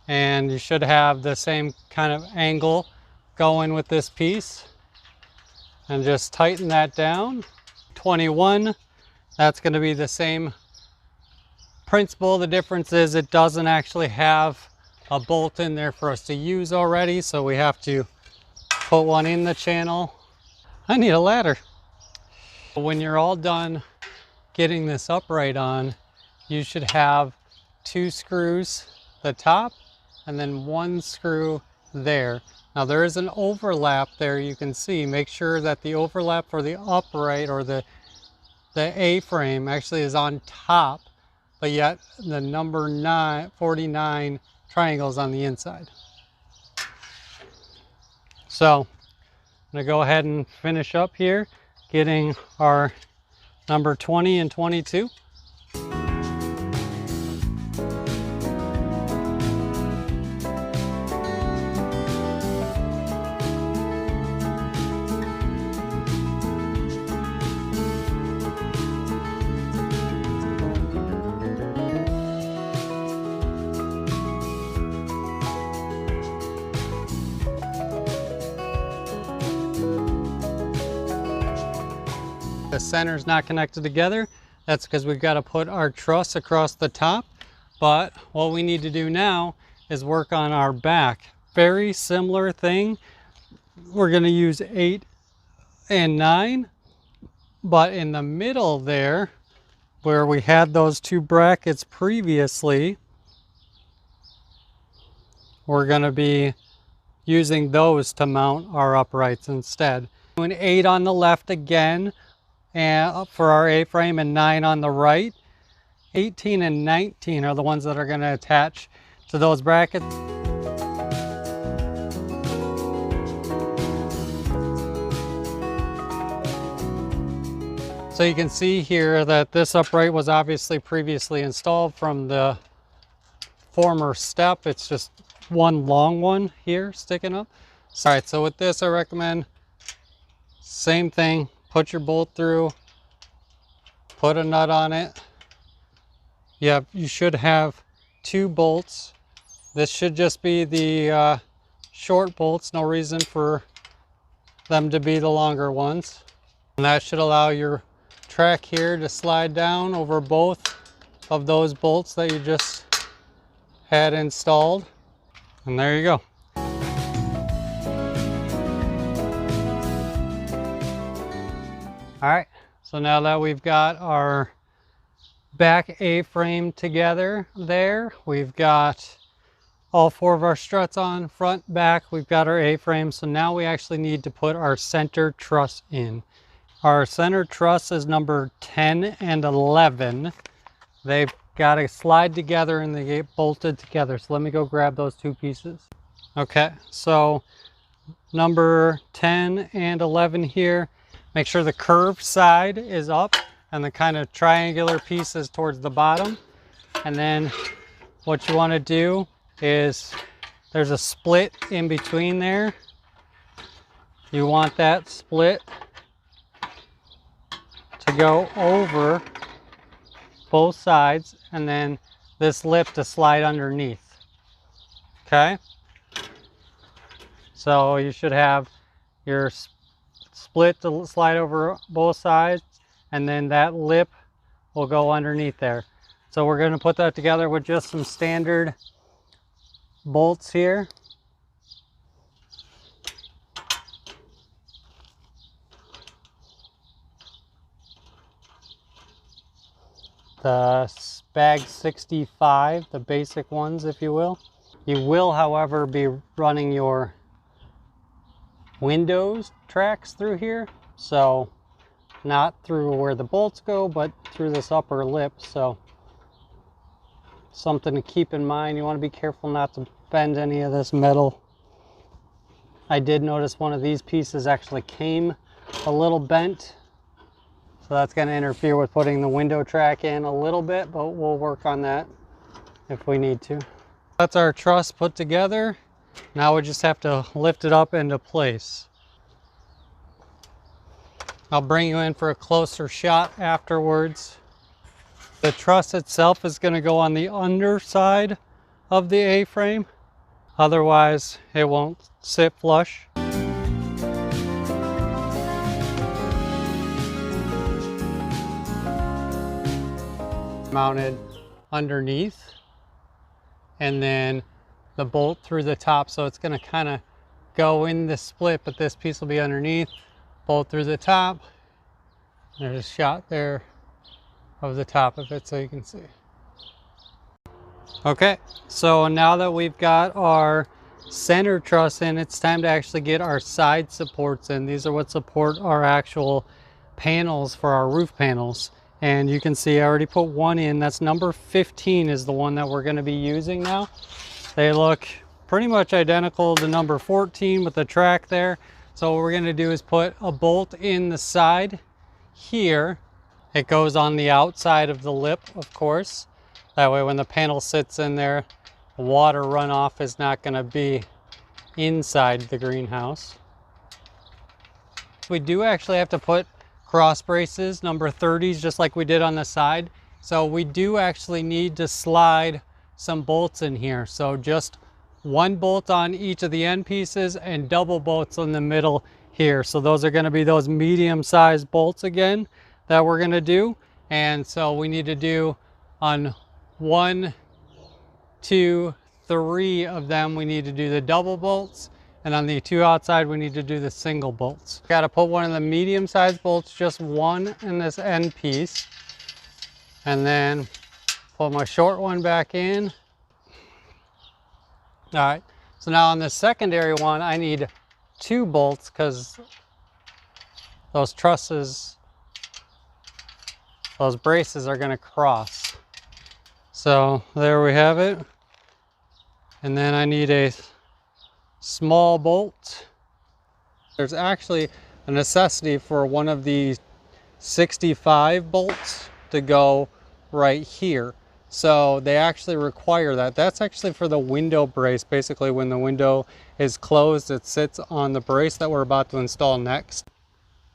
and you should have the same kind of angle going with this piece. And just tighten that down. 21, that's going to be the same principle. The difference is it doesn't actually have a bolt in there for us to use already, so we have to put one in the channel. I need a ladder. When you're all done getting this upright on, you should have 2 screws, the top and then one screw there. Now there is an overlap there, you can see. Make sure that the overlap for the upright or the A-frame actually is on top, but yet the number 49 triangle is on the inside. So I'm going to go ahead and finish up here, getting our number 20 and 22. The center's not connected together. That's because we've got to put our truss across the top. But what we need to do now is work on our back. Very similar thing. We're going to use 8 and 9. But in the middle there, where we had those two brackets previously, we're going to be using those to mount our uprights instead. Doing 8 on the left again, and for our A-frame, and 9 on the right. 18 and 19 are the ones that are going to attach to those brackets. So you can see here that this upright was obviously previously installed from the former step. It's just one long one here sticking up. All right, so with this I recommend same thing. Put your bolt through, put a nut on it. Yeah, you should have 2 bolts. This should just be the short bolts, no reason for them to be the longer ones. And that should allow your track here to slide down over both of those bolts that you just had installed. And there you go. All right, so now that we've got our back A-frame together there, we've got all 4 of our struts on, front, back, we've got our A-frame. So now we actually need to put our center truss in. Our center truss is number 10 and 11. They've got to slide together and they get bolted together. So let me go grab those 2 pieces. Okay, so number 10 and 11 here. Make sure the curved side is up and the kind of triangular piece is towards the bottom. And then what you want to do is there's a split in between there. You want that split to go over both sides and then this lip to slide underneath. Okay? So you should have your split to slide over both sides, and then that lip will go underneath there. So we're going to put that together with just some standard bolts here. The Spag 65, the basic ones, if you will. You will, however, be running your windows tracks through here, so not through where the bolts go, but through this upper lip. So something to keep in mind. You want to be careful not to bend any of this metal. I did notice one of these pieces actually came a little bent, so that's going to interfere with putting the window track in a little bit, but we'll work on that if we need to. That's our truss put together. Now we just have to lift it up into place. I'll bring you in for a closer shot afterwards. The truss itself is going to go on the underside of the A-frame. Otherwise, it won't sit flush. Mounted underneath, and then the bolt through the top, so it's going to kind of go in the split, but this piece will be underneath. Bolt through the top. There's a shot there of the top of it so you can see. Okay, so now that we've got our center truss in, it's time to actually get our side supports in. These are what support our actual panels for our roof panels. And you can see I already put one in. That's number 15 is the one that we're going to be using now. They look pretty much identical to number 14 with the track there. So what we're going to do is put a bolt in the side here. It goes on the outside of the lip, of course. That way when the panel sits in there, water runoff is not going to be inside the greenhouse. We do actually have to put cross braces, number 30s, just like we did on the side. So we do actually need to slide some bolts in here. So just one bolt on each of the end pieces and double bolts in the middle here. So those are going to be those medium-sized bolts again that we're going to do. And so we need to do on 1, 2, 3 of them, we need to do the double bolts. And on the 2 outside, we need to do the single bolts. Got to put one of the medium-sized bolts, just one in this end piece. And then pull my short one back in. All right, so now on the secondary one, I need 2 bolts because those trusses, those braces are going to cross. So there we have it. And then I need a small bolt. There's actually a necessity for one of these 65 bolts to go right here. So they actually require that. That's actually for the window brace. Basically when the window is closed, it sits on the brace that we're about to install next.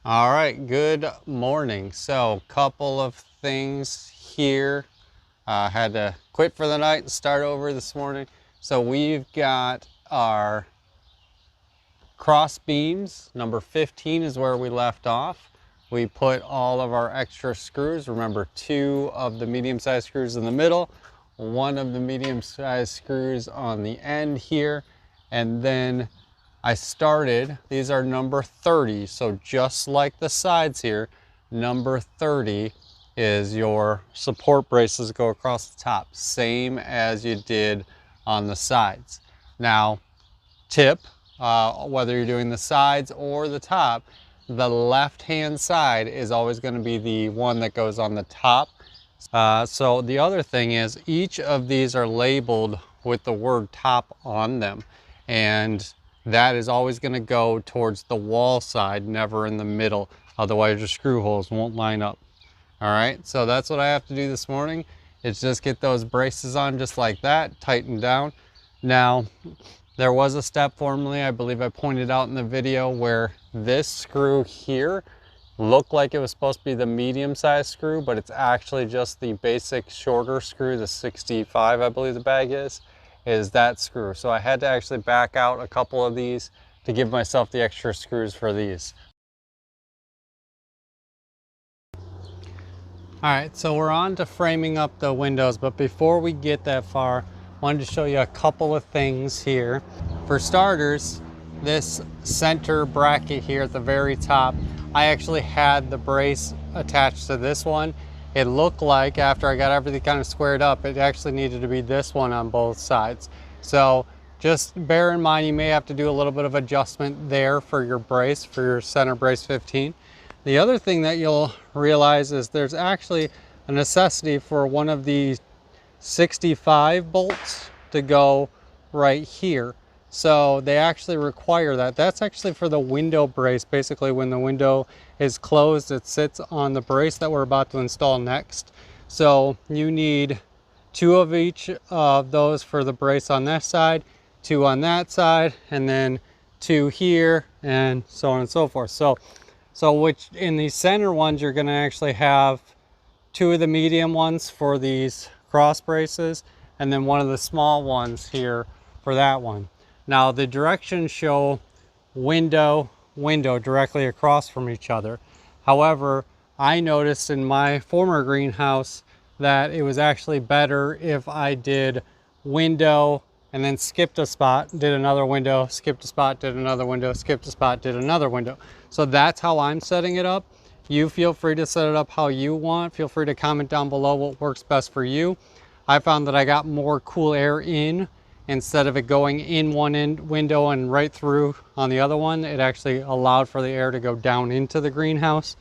All right, good morning. So couple of things here. Had to quit for the night and start over this morning. So we've got our cross beams. Number 15 is where we left off. We put all of our extra screws. Remember, 2 of the medium-sized screws in the middle, 1 of the medium-sized screws on the end here. And then I started, these are number 30. So just like the sides here, number 30 is your support braces go across the top, same as you did on the sides. Now, tip, whether you're doing the sides or the top, the left-hand side is always going to be the one that goes on the top. So the other thing is each of these are labeled with the word top on them. And that is always going to go towards the wall side, never in the middle. Otherwise your screw holes won't line up. All right, so that's what I have to do this morning. Is just get those braces on just like that, tighten down. Now, there was a step formerly, I believe I pointed out in the video, where this screw here looked like it was supposed to be the medium-sized screw, but it's actually just the basic shorter screw, the 65, I believe the bag is that screw. So I had to actually back out a couple of these to give myself the extra screws for these. All right, so we're on to framing up the windows, but before we get that far, I wanted to show you a couple of things here. For starters, this center bracket here at the very top, I actually had the brace attached to this one. It looked like after I got everything kind of squared up, it actually needed to be this one on both sides. So just bear in mind, you may have to do a little bit of adjustment there for your brace, for your center brace 15. The other thing that you'll realize is there's actually a necessity for one of the 65 bolts to go right here. So they actually require that. That's actually for the window brace. Basically when the window is closed, it sits on the brace that we're about to install next. So you need 2 of each of those for the brace on this side, 2 on that side, and then 2 here, and so on and so forth. So which in these center ones, you're going to actually have 2 of the medium ones for these cross braces, and then 1 of the small ones here for that one. Now the directions show window, window directly across from each other. However, I noticed in my former greenhouse that it was actually better if I did window and then skipped a spot, did another window, skipped a spot, did another window, skipped a spot, did another window. So that's how I'm setting it up. You feel free to set it up how you want. Feel free to comment down below what works best for you. I found that I got more cool air in instead of it going in one end window and right through on the other one. It actually allowed for the air to go down into the greenhouse.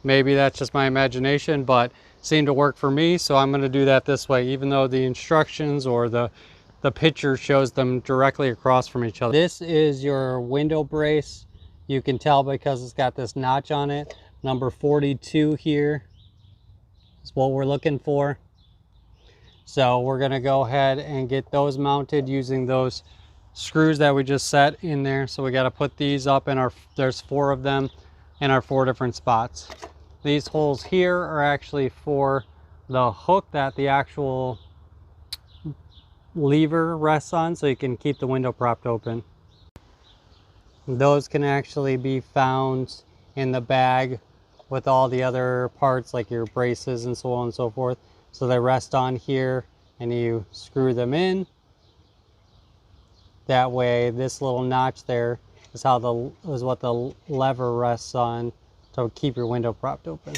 Maybe that's just my imagination, but seemed to work for me, so I'm going to do that this way, even though the instructions or the picture shows them directly across from each other. This is your window brace. You can tell because it's got this notch on it. Number 42 here is what we're looking for. So we're going to go ahead and get those mounted using those screws that we just set in there. So we got to put these up in there's 4 of them in our 4 different spots. These holes here are actually for the hook that the actual lever rests on, so you can keep the window propped open. Those can actually be found in the bag with all the other parts like your braces and so on and so forth. So they rest on here and you screw them in. That way this little notch there is what the lever rests on to keep your window propped open.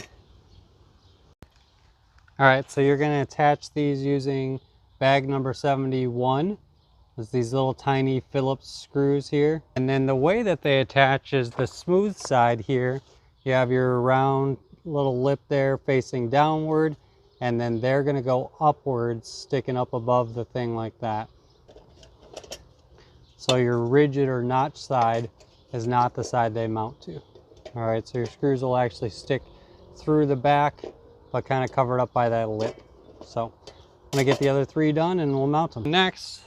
All right, so you're going to attach these using bag number 71. There's these little tiny Phillips screws here. And then the way that they attach is the smooth side here. You have your round little lip there facing downward, and then they're going to go upwards, sticking up above the thing like that. So your rigid or notch side is not the side they mount to. All right, so your screws will actually stick through the back, but kind of covered up by that lip. So I'm gonna get the other 3 done and we'll mount them. Next,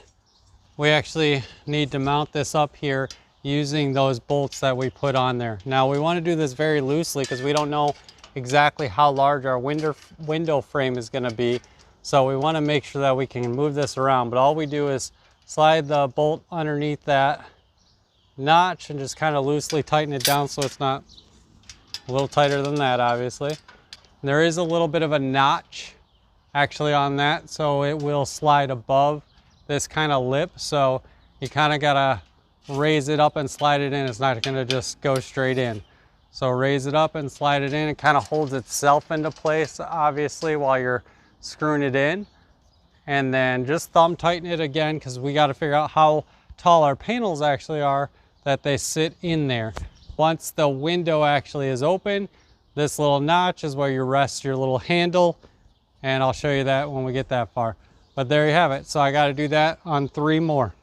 we actually need to mount this up here using those bolts that we put on there. Now we want to do this very loosely because we don't know exactly how large our window frame is going to be. So we want to make sure that we can move this around. But all we do is slide the bolt underneath that notch and just kind of loosely tighten it down so it's not a little tighter than that, obviously. There is a little bit of a notch actually on that, so it will slide above this kind of lip. So you kind of gotta raise it up and slide it in. It's not gonna just go straight in. So raise it up and slide it in. It kind of holds itself into place, obviously, while you're screwing it in. And then just thumb tighten it again, because we got to figure out how tall our panels actually are that they sit in there. Once the window actually is open, this little notch is where you rest your little handle, and I'll show you that when we get that far. But there you have it. So I got to do that on 3 more.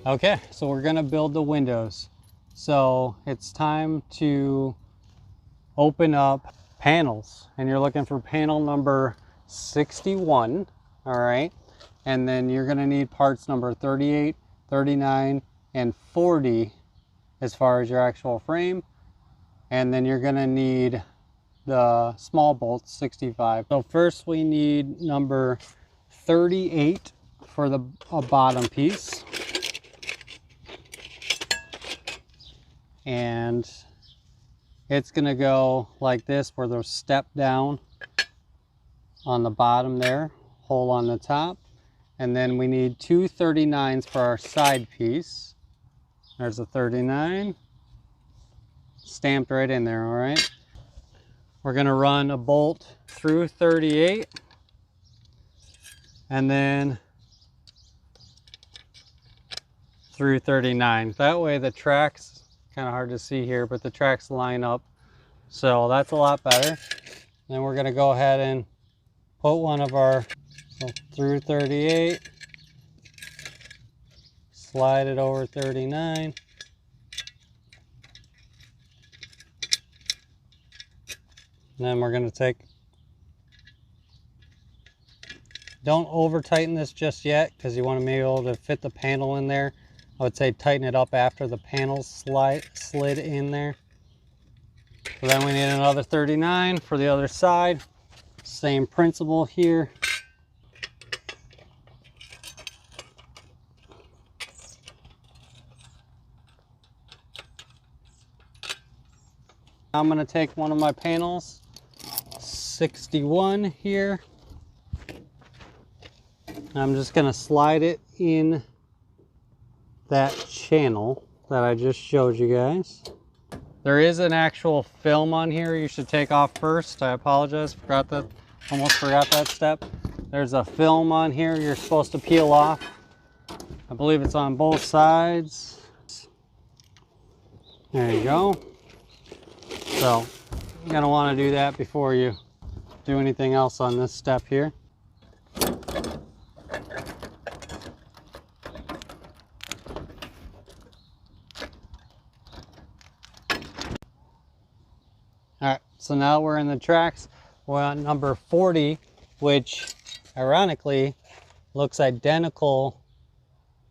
Okay, so we're gonna build the windows. So it's time to open up panels, and you're looking for panel number 61, all right? And then you're gonna need parts number 38, 39, and 40 as far as your actual frame. And then you're gonna need the small bolts, 65. So first we need number 38 for the bottom piece. And it's gonna go like this, where there's step down on the bottom there, hole on the top. And then we need 2 39s for our side piece. There's a 39, stamped right in there, all right? We're gonna run a bolt through 38, and then through 39. That way the tracks, kind of hard to see here, but the tracks line up. So that's a lot better. Then we're gonna go ahead and put one of our, so through 38, slide it over 39. And then we're gonna don't over tighten this just yet, because you want to be able to fit the panel in there. I would say tighten it up after the panels slid in there. So then we need another 39 for the other side. Same principle here. I'm gonna take one of my panels, 61 here. I'm just gonna slide it in that channel that I just showed you guys. There is an actual film on here you should take off first. I apologize, almost forgot that step. There's a film on here you're supposed to peel off. I believe it's on both sides. There you go. So you're gonna wanna do that before you do anything else on this step here. All right, so now we're in the tracks. We're on number 40, which ironically looks identical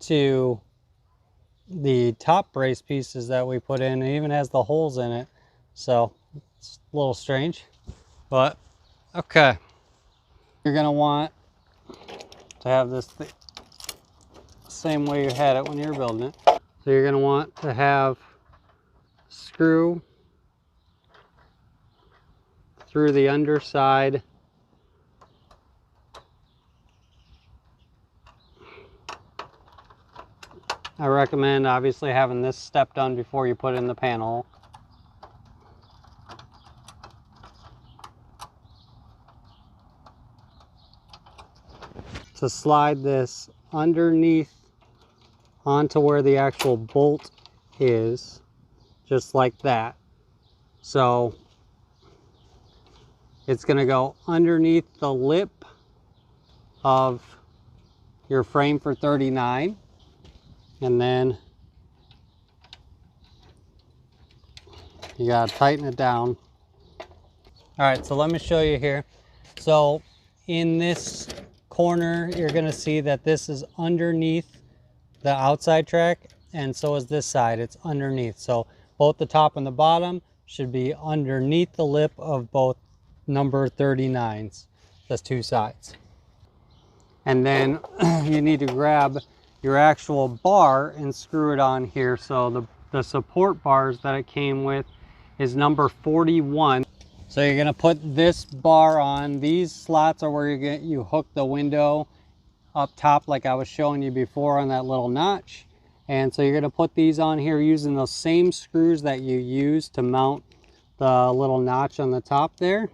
to the top brace pieces that we put in. It even has the holes in it. So it's a little strange, but okay. You're gonna want to have this the same way you had it when you were building it. So you're gonna want to have screw through the underside I recommend obviously having this step done before you put in the panel. To slide this underneath onto where the actual bolt is, just like that. So it's going to go underneath the lip of your frame for 39, and then you got to tighten it down. All right, so let me show you here. So in this corner, you're going to see that this is underneath the outside track, and so is this side. It's underneath. So both the top and the bottom should be underneath the lip of both number 39s. That's two sides. And then you need to grab your actual bar and screw it on here. So the support bars that it came with is number 41. So you're gonna put this bar on. These slots are where you hook the window up top like I was showing you before on that little notch. And so you're gonna put these on here using those same screws that you use to mount the little notch on the top there.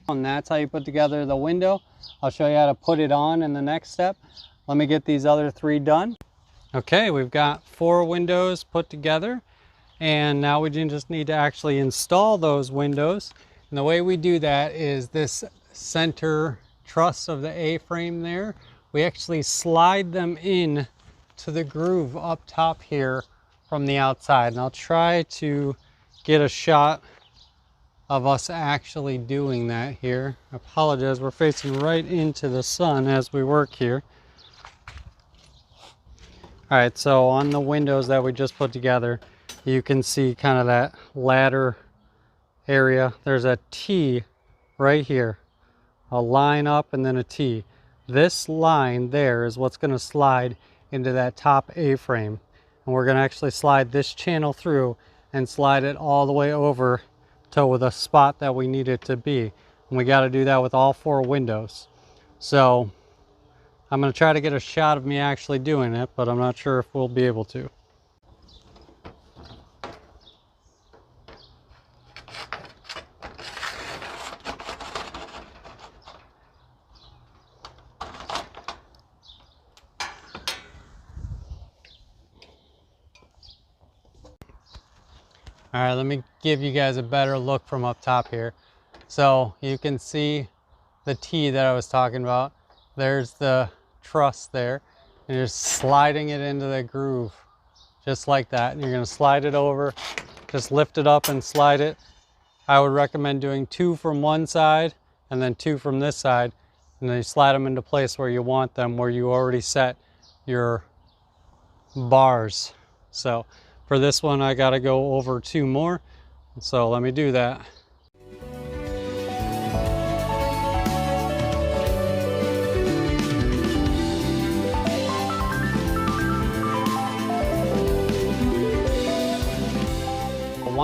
And that's how you put together the window. I'll show you how to put it on in the next step. Let me get these other three done. Okay, we've got 4 windows put together, and now we just need to actually install those windows. And the way we do that is this center truss of the A-frame there. We actually slide them in to the groove up top here from the outside. And I'll try to get a shot of us actually doing that here. I apologize, we're facing right into the sun as we work here. All right, so on the windows that we just put together, you can see kind of that ladder area. There's a T right here, a line up and then a T. This line there is what's going to slide into that top A-frame. And we're going to actually slide this channel through and slide it all the way over to the spot that we need it to be. And we got to do that with all 4 windows. So I'm going to try to get a shot of me actually doing it, but I'm not sure if we'll be able to. All right, let me give you guys a better look from up top here. So you can see the T that I was talking about. There's the truss there, and you're sliding it into the groove just like that. And you're gonna slide it over, just lift it up and slide it. I would recommend doing 2 from one side and then 2 from this side, and then you slide them into place where you want them, where you already set your bars. So for this one, I gotta go over 2 more. So let me do that.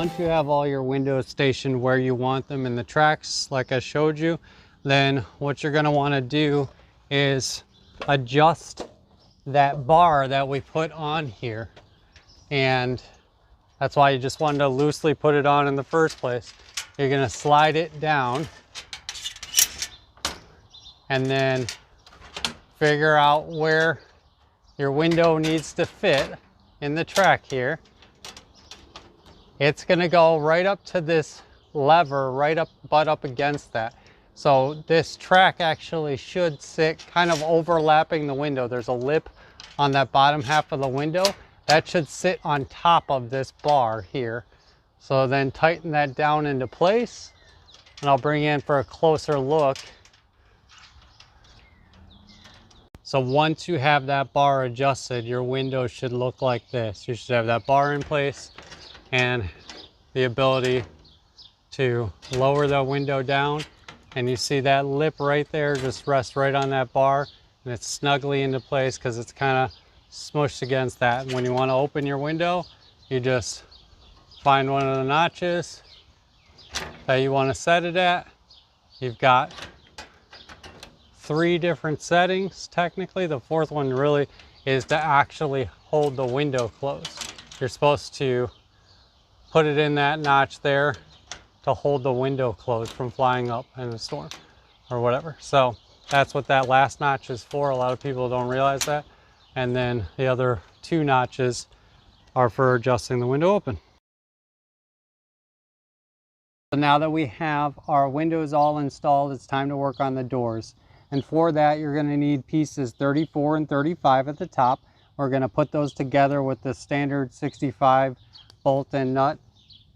once you have all your windows stationed where you want them in the tracks, like I showed you, then what you're gonna wanna do is adjust that bar that we put on here. And that's why you just wanted to loosely put it on in the first place. You're gonna slide it down and then figure out where your window needs to fit in the track here. It's gonna go right up to this lever, butt up against that. So this track actually should sit kind of overlapping the window. There's a lip on that bottom half of the window. That should sit on top of this bar here. So then tighten that down into place, and I'll bring you in for a closer look. So once you have that bar adjusted, your window should look like this. You should have that bar in place and the ability to lower the window down. And you see that lip right there just rests right on that bar, and it's snugly into place because it's kind of smushed against that. And when you want to open your window, you just find one of the notches that you want to set it at. You've got 3 different settings technically. The 4th one really is to actually hold the window closed. You're supposed to put it in that notch there to hold the window closed from flying up in a storm or whatever. So that's what that last notch is for. A lot of people don't realize that. And then the other 2 notches are for adjusting the window open. So now that we have our windows all installed, it's time to work on the doors. And for that, you're going to need pieces 34 and 35 at the top. We're going to put those together with the standard 65 bolt and nut.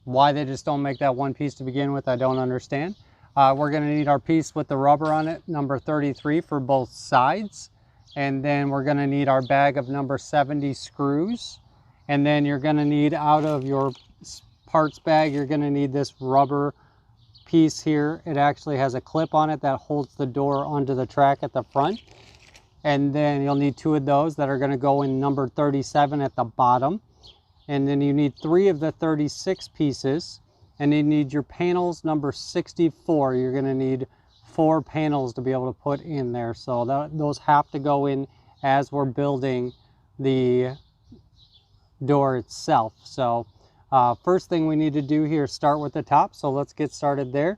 Why they just don't make that one piece to begin with, I don't understand. We're going to need our piece with the rubber on it, number 33 for both sides. And then we're going to need our bag of number 70 screws. And then you're going to need, out of your parts bag, you're going to need this rubber piece here. It actually has a clip on it that holds the door onto the track at the front. And then you'll need 2 of those that are going to go in number 37 at the bottom. And then you need 3 of the 36 pieces, and you need your panels number 64. You're going to need 4 panels to be able to put in there. So those have to go in as we're building the door itself. So first thing we need to do here is start with the top. So let's get started there.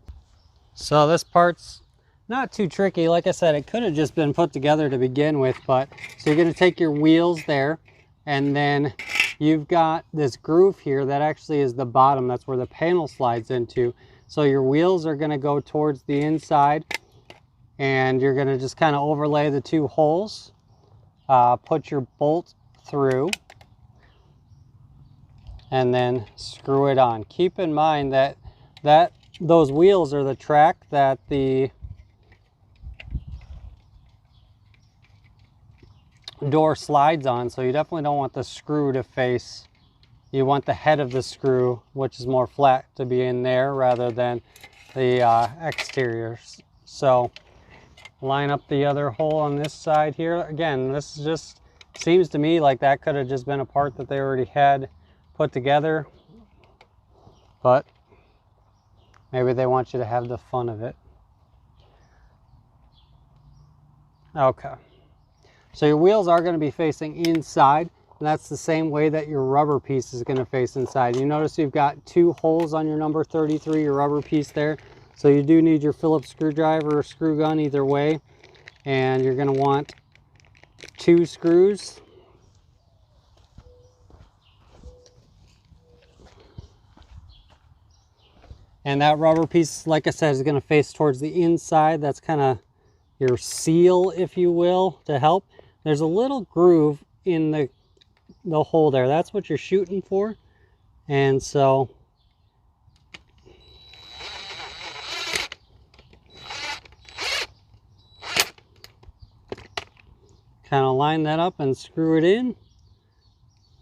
So this part's not too tricky. Like I said, it could have just been put together to begin with, but so you're going to take your wheels there, and then you've got this groove here that actually is the bottom. That's where the panel slides into. So your wheels are going to go towards the inside, and you're going to just kind of overlay the 2 holes. Put your bolt through, and then screw it on. Keep in mind that those wheels are the track that the door slides on, so you definitely don't want the screw to face. You want the head of the screw, which is more flat, to be in there rather than the exteriors. So line up the other hole on this side here. Again, this just seems to me like that could have just been a part that they already had put together, but maybe they want you to have the fun of it. Okay. So your wheels are going to be facing inside, and that's the same way that your rubber piece is going to face inside. You notice you've got 2 holes on your number 33, your rubber piece there. So you do need your Phillips screwdriver or screw gun either way. And you're going to want 2 screws. And that rubber piece, like I said, is going to face towards the inside. That's kind of your seal, if you will, to help. There's a little groove in the hole there. That's what you're shooting for. And so kind of line that up and screw it in.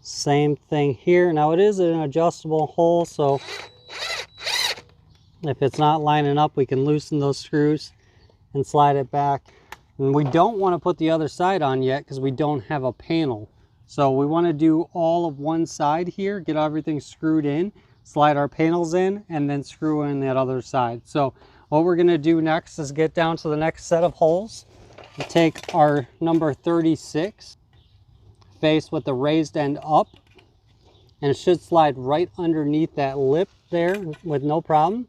Same thing here. Now it is an adjustable hole, so if it's not lining up, we can loosen those screws and slide it back. And we don't want to put the other side on yet because we don't have a panel. So we want to do all of one side here, get everything screwed in. slide our panels in, and then screw in that other side. So what we're going to do next is get down to the next set of holes. We'll take our number 36 face with the raised end up, and it should slide right underneath that lip there with no problem.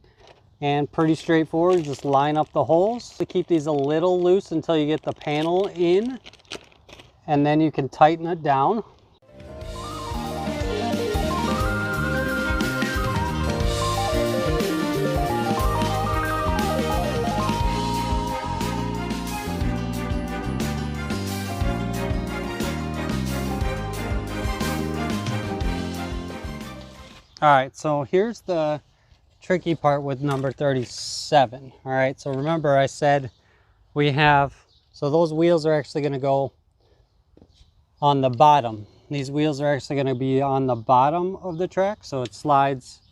And pretty straightforward, just line up the holes to keep these a little loose until you get the panel in, and then you can tighten it down. All right, so here's the tricky part with number 37. All right, so remember I said we have, so those wheels are actually going to go on the bottom. These wheels are actually going to be on the bottom of the track, so it slides,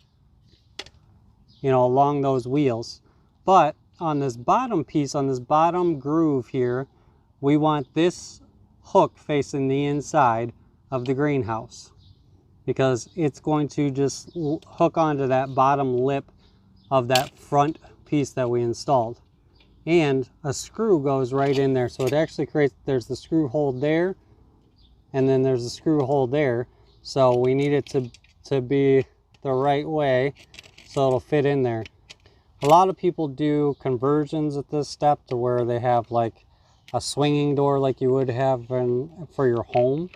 you know, along those wheels. But on this bottom piece, on this bottom groove here, we want this hook facing the inside of the greenhouse, because it's going to just hook onto that bottom lip of that front piece that we installed. And a screw goes right in there, so it actually creates, there's the screw hole there, and then there's a screw hole there. So we need it to be the right way so it'll fit in there. A lot of people do conversions at this step to where they have like a swinging door like you would have for your home.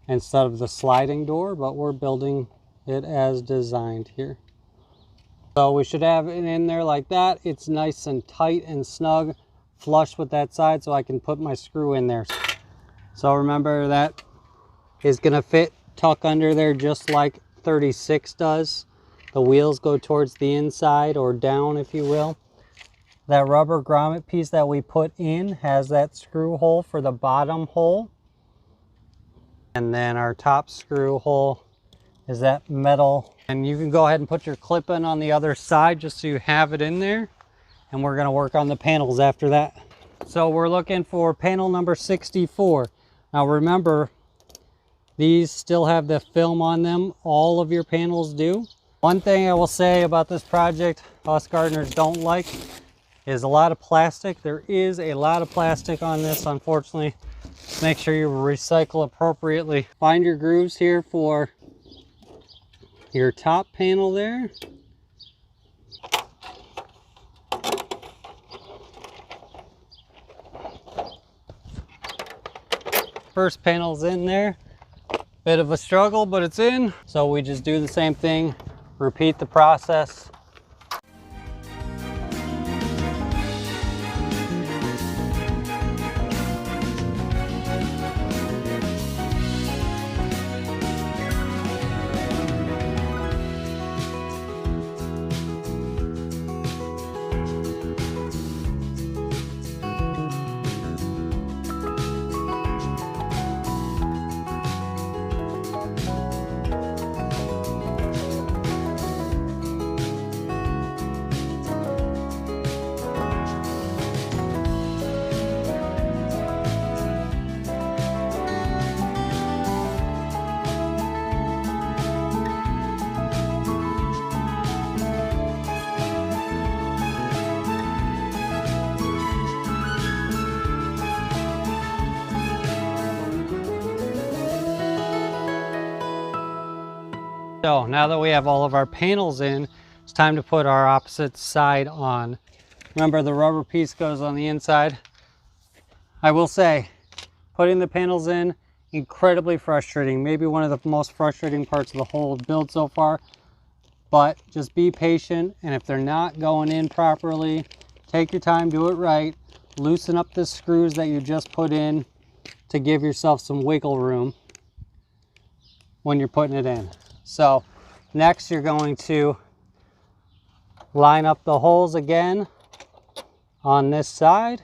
Instead of the sliding door, but we're building it as designed here. So we should have it in there like that. It's nice and tight and snug, flush with that side, so I can put my screw in there. So remember, that is gonna fit, tuck under there just like 36 does. The wheels go towards the inside or down, if you will. That rubber grommet piece that we put in has that screw hole for the bottom hole. And then our top screw hole is that metal. And you can go ahead and put your clip in on the other side just so you have it in there. And we're gonna work on the panels after that. So we're looking for panel number 64. Now remember, these still have the film on them. All of your panels do. One thing I will say about this project, us gardeners don't like, is a lot of plastic. There is a lot of plastic on this, unfortunately. Make sure you recycle appropriately. Find your grooves here for your top panel there. First panel's in there. Bit of a struggle, but it's in. So we just do the same thing, repeat the process. So now that we have all of our panels in, it's time to put our opposite side on. Remember, the rubber piece goes on the inside. I will say, putting the panels in, incredibly frustrating. Maybe one of the most frustrating parts of the whole build so far. But just be patient, and if they're not going in properly, take your time, do it right. Loosen up the screws that you just put in to give yourself some wiggle room when you're putting it in. So next you're going to line up the holes again on this side.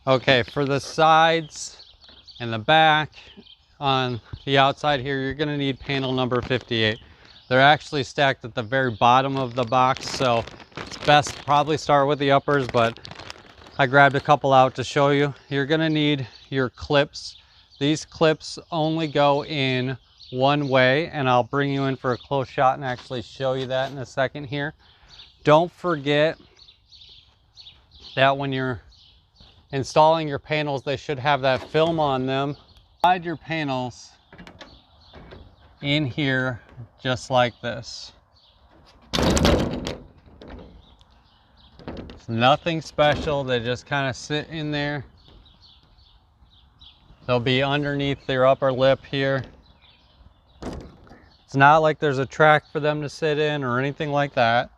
Okay, for the sides and the back on the outside here, you're gonna need panel number 58. They're actually stacked at the very bottom of the box, so it's best to probably start with the uppers, but I grabbed a couple out to show you. You're gonna need your clips. These clips only go in one way, and I'll bring you in for a close shot and actually show you that in a second here. Don't forget that when you're installing your panels, they should have that film on them. Slide your panels in here just like this. It's nothing special, they just kind of sit in there. They'll be underneath your upper lip here. It's not like there's a track for them to sit in or anything like that.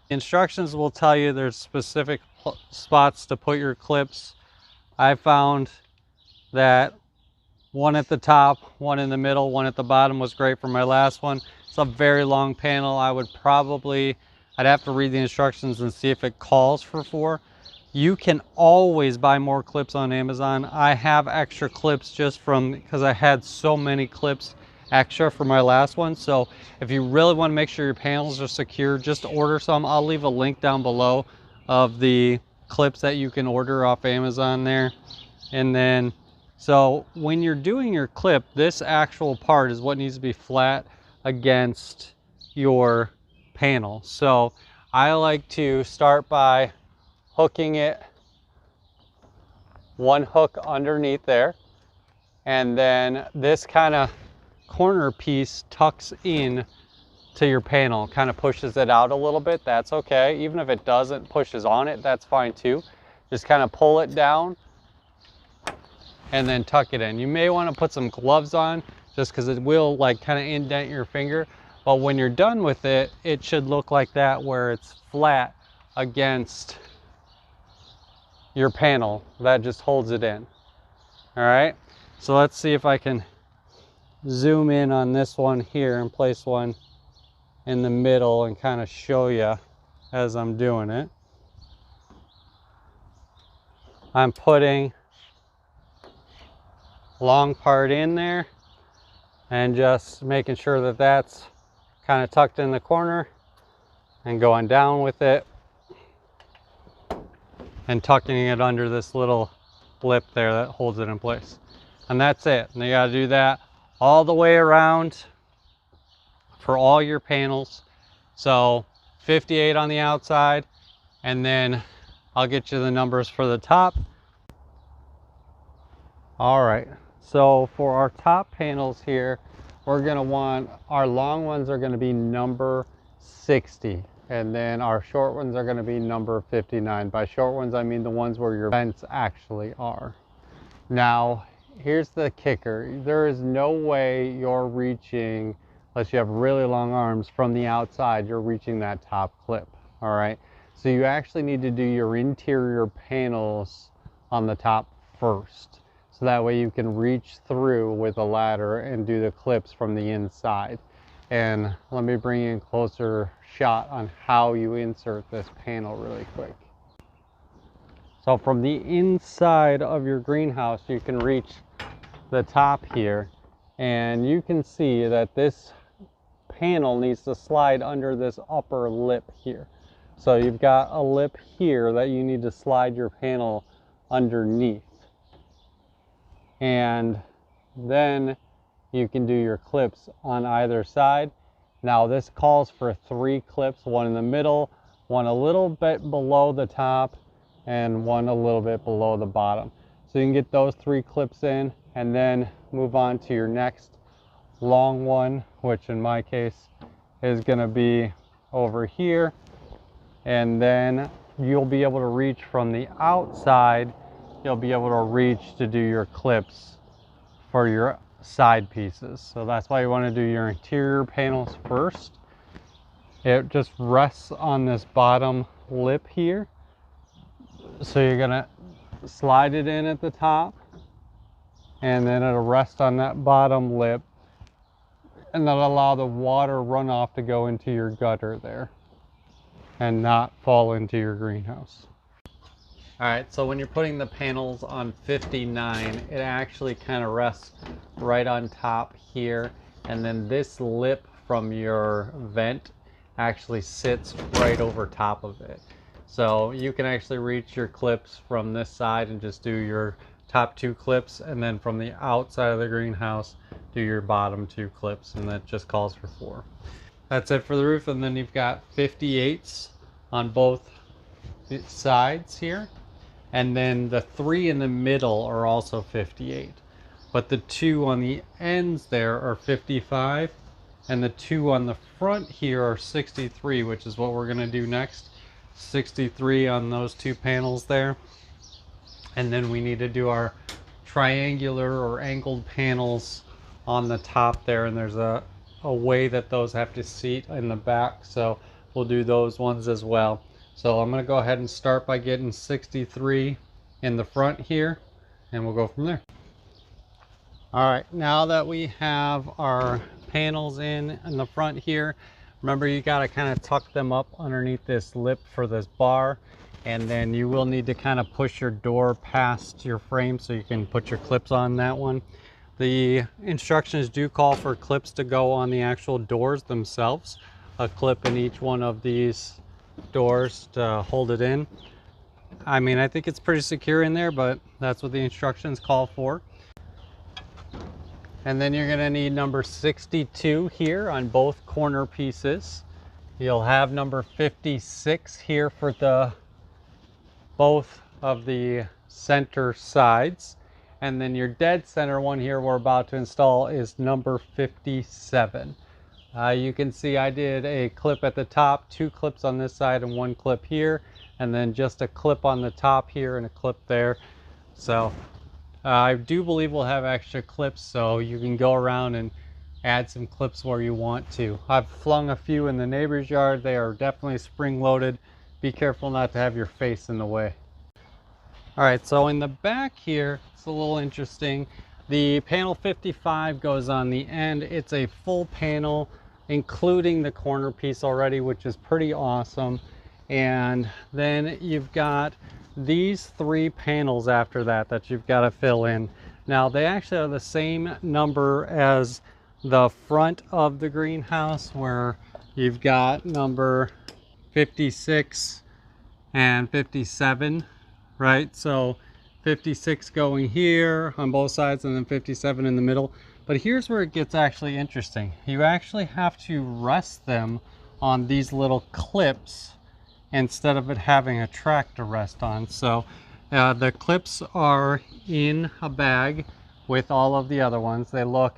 The instructions will tell you there's specific spots to put your clips. I found that one at the top, one in the middle, one at the bottom was great for my last one. It's a very long panel. I'd have to read the instructions and see if it calls for 4. You can always buy more clips on Amazon. I have extra clips just because I had so many clips extra for my last one. So if you really want to make sure your panels are secure, just order some. I'll leave a link down below of the clips that you can order off Amazon there. And then, so when you're doing your clip, this actual part is what needs to be flat against your panel. So I like to start by hooking it, one hook underneath there, and then this kind of corner piece tucks in to your panel, kind of pushes it out a little bit. That's okay. Even if it doesn't pushes on it, that's fine too. Just kind of pull it down and then tuck it in. You may want to put some gloves on just because it will like kind of indent your finger, but when you're done with it, it should look like that, where it's flat against your panel. That just holds it in. All right, so let's see if I can zoom in on this one here and place one in the middle and kind of show you as I'm doing it. I'm putting long part in there and just making sure that that's kind of tucked in the corner, and going down with it and tucking it under this little lip there that holds it in place. And that's it. And you got to do that all the way around for all your panels. So 58 on the outside, and then I'll get you the numbers for the top. All right, so for our top panels here, we're going to want, our long ones are going to be number 60, and then our short ones are going to be number 59. By short ones, I mean the ones where your vents actually are. Now, here's the kicker. There is no way you're reaching, unless you have really long arms, from the outside, you're reaching that top clip, all right? So you actually need to do your interior panels on the top first. So that way you can reach through with a ladder and do the clips from the inside. And let me bring you a closer shot on how you insert this panel really quick. So from the inside of your greenhouse, you can reach the top here, and you can see that this panel needs to slide under this upper lip here. So you've got a lip here that you need to slide your panel underneath. And then you can do your clips on either side. Now this calls for 3 clips, one in the middle, one a little bit below the top, and one a little bit below the bottom. So you can get those 3 clips in, and then move on to your next long one, which in my case is going to be over here. And then you'll be able to reach from the outside. You'll be able to reach to do your clips for your side pieces. So that's why you want to do your interior panels first. It just rests on this bottom lip here. So you're gonna slide it in at the top, and then it'll rest on that bottom lip, and that'll allow the water runoff to go into your gutter there and not fall into your greenhouse. All right, so when you're putting the panels on 59, it actually kind of rests right on top here, and then this lip from your vent actually sits right over top of it. So you can actually reach your clips from this side and just do your top 2 clips, and then from the outside of the greenhouse, do your bottom 2 clips, and that just calls for 4. That's it for the roof, and then you've got 58s on both sides here. And then the 3 in the middle are also 58. But the 2 on the ends there are 55. And the 2 on the front here are 63, which is what we're going to do next. 63 on those 2 panels there. And then we need to do our triangular or angled panels on the top there. And there's a way that those have to seat in the back. So we'll do those ones as well. So I'm going to go ahead and start by getting 63 in the front here, and we'll go from there. All right, now that we have our panels in the front here, remember you got to kind of tuck them up underneath this lip for this bar, and then you will need to kind of push your door past your frame so you can put your clips on that one. The instructions do call for clips to go on the actual doors themselves, a clip in each one of these doors to hold it in. I mean, I think it's pretty secure in there, but that's what the instructions call for. And then you're going to need number 62 here on both corner pieces. You'll have number 56 here for the both of the center sides. And then your dead center one here we're about to install is number 57. You can see I did a clip at the top, 2 clips on this side and 1 clip here, and then just a clip on the top here and a clip there. So I do believe we'll have extra clips, so you can go around and add some clips where you want to. I've flung a few in the neighbor's yard. They are definitely spring loaded. Be careful not to have your face in the way. All right, so in the back here, it's a little interesting. The panel 55 goes on the end. It's a full panel, including the corner piece already, which is pretty awesome. And then you've got these 3 panels after that you've got to fill in. Now they actually are the same number as the front of the greenhouse, where you've got number 56 and 57, right? So 56 going here on both sides and then 57 in the middle. But here's where it gets actually interesting. You actually have to rest them on these little clips instead of it having a track to rest on. So the clips are in a bag with all of the other ones. They look,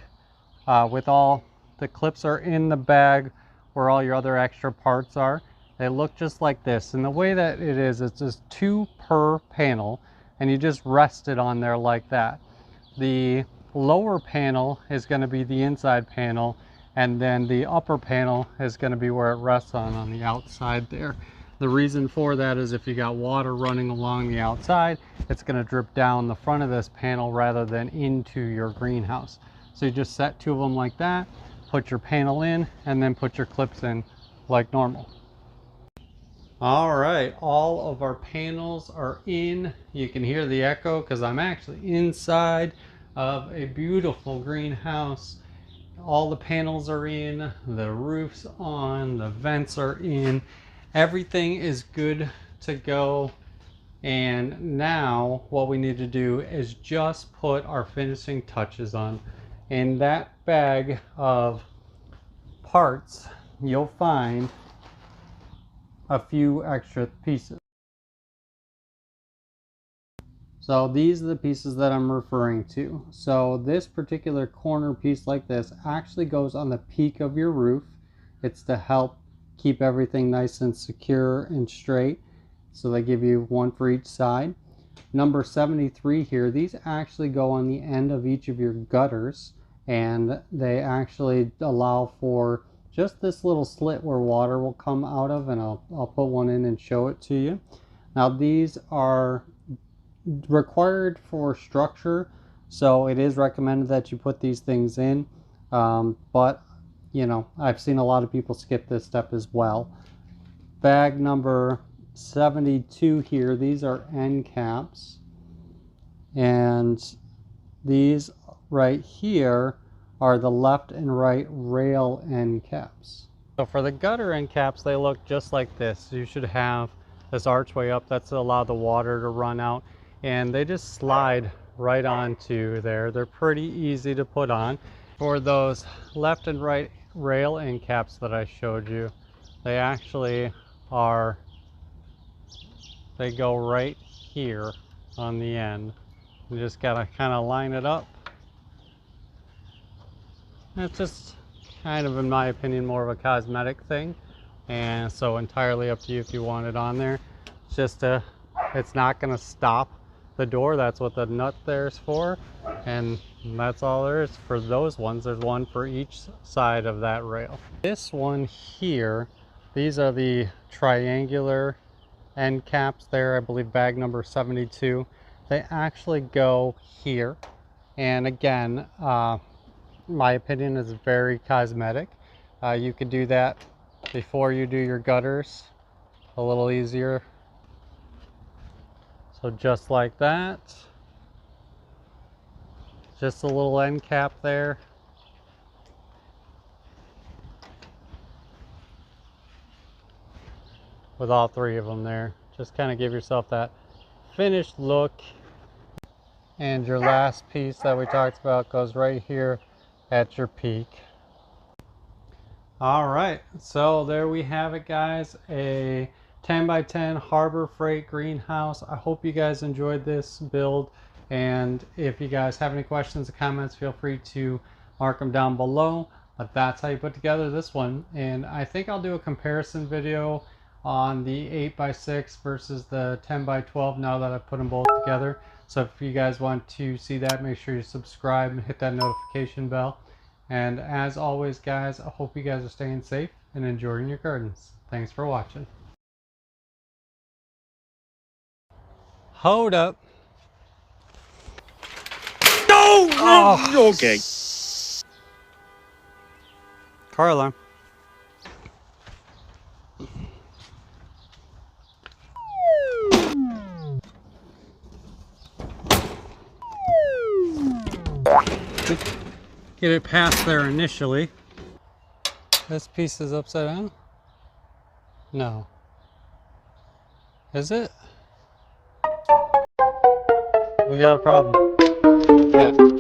with all the clips are in the bag where all your other extra parts are. They look just like this. And the way that it is, it's just 2 per panel, and you just rest it on there like that. The lower panel is going to be the inside panel, and then the upper panel is going to be where it rests on the outside there. The reason for that is if you got water running along the outside, it's going to drip down the front of this panel rather than into your greenhouse. So you just set 2 of them like that, put your panel in, and then put your clips in like normal. All right, all of our panels are in. You can hear the echo because I'm actually inside of a beautiful greenhouse. All the panels are in, the roof's on, the vents are in. Everything is good to go. And now what we need to do is just put our finishing touches on. In that bag of parts, you'll find a few extra pieces. So these are the pieces that I'm referring to. So this particular corner piece like this actually goes on the peak of your roof. It's to help keep everything nice and secure and straight. So they give you 1 for each side. Number 73 here, these actually go on the end of each of your gutters, and they actually allow for just this little slit where water will come out of, and I'll put one in and show it to you. Now these are required for structure, so it is recommended that you put these things in, but you know, I've seen a lot of people skip this step as well. Bag number 72 here. These are end caps. And these right here are the left and right rail end caps. So for the gutter end caps, they look just like this. You should have this archway up that's allow the water to run out, and they just slide right onto there. They're pretty easy to put on. For those left and right rail end caps that I showed you, they actually are, they go right here on the end. You just gotta kind of line it up. It's just kind of, in my opinion, more of a cosmetic thing, and so entirely up to you if you want it on there. It's just it's not going to stop the door. That's what the nut there is for, and that's all there is for those ones. There's one for each side of that rail. This one here, these are the triangular end caps there. I believe bag number 72. They actually go here, and again, my opinion is very cosmetic. You could do that before you do your gutters, a little easier. So just like that, just a little end cap there. With all three of them there. Just kind of give yourself that finished look. And your last piece that we talked about goes right here at your peak. All right, so there we have it, guys. A 10 by 10 Harbor Freight greenhouse. I hope you guys enjoyed this build, and if you guys have any questions or comments, feel free to mark them down below. But that's how you put together this one, and I think I'll do a comparison video on the 8 by 6 versus the 10 by 12 now that I've put them both together. So if you guys want to see that, make sure you subscribe and hit that notification bell. And as always, guys, I hope you guys are staying safe and enjoying your gardens. Thanks for watching. Hold up. No! Oh. Okay. Car alarm. Get it past there initially. This piece is upside down? No. Is it? We got a problem. Yeah.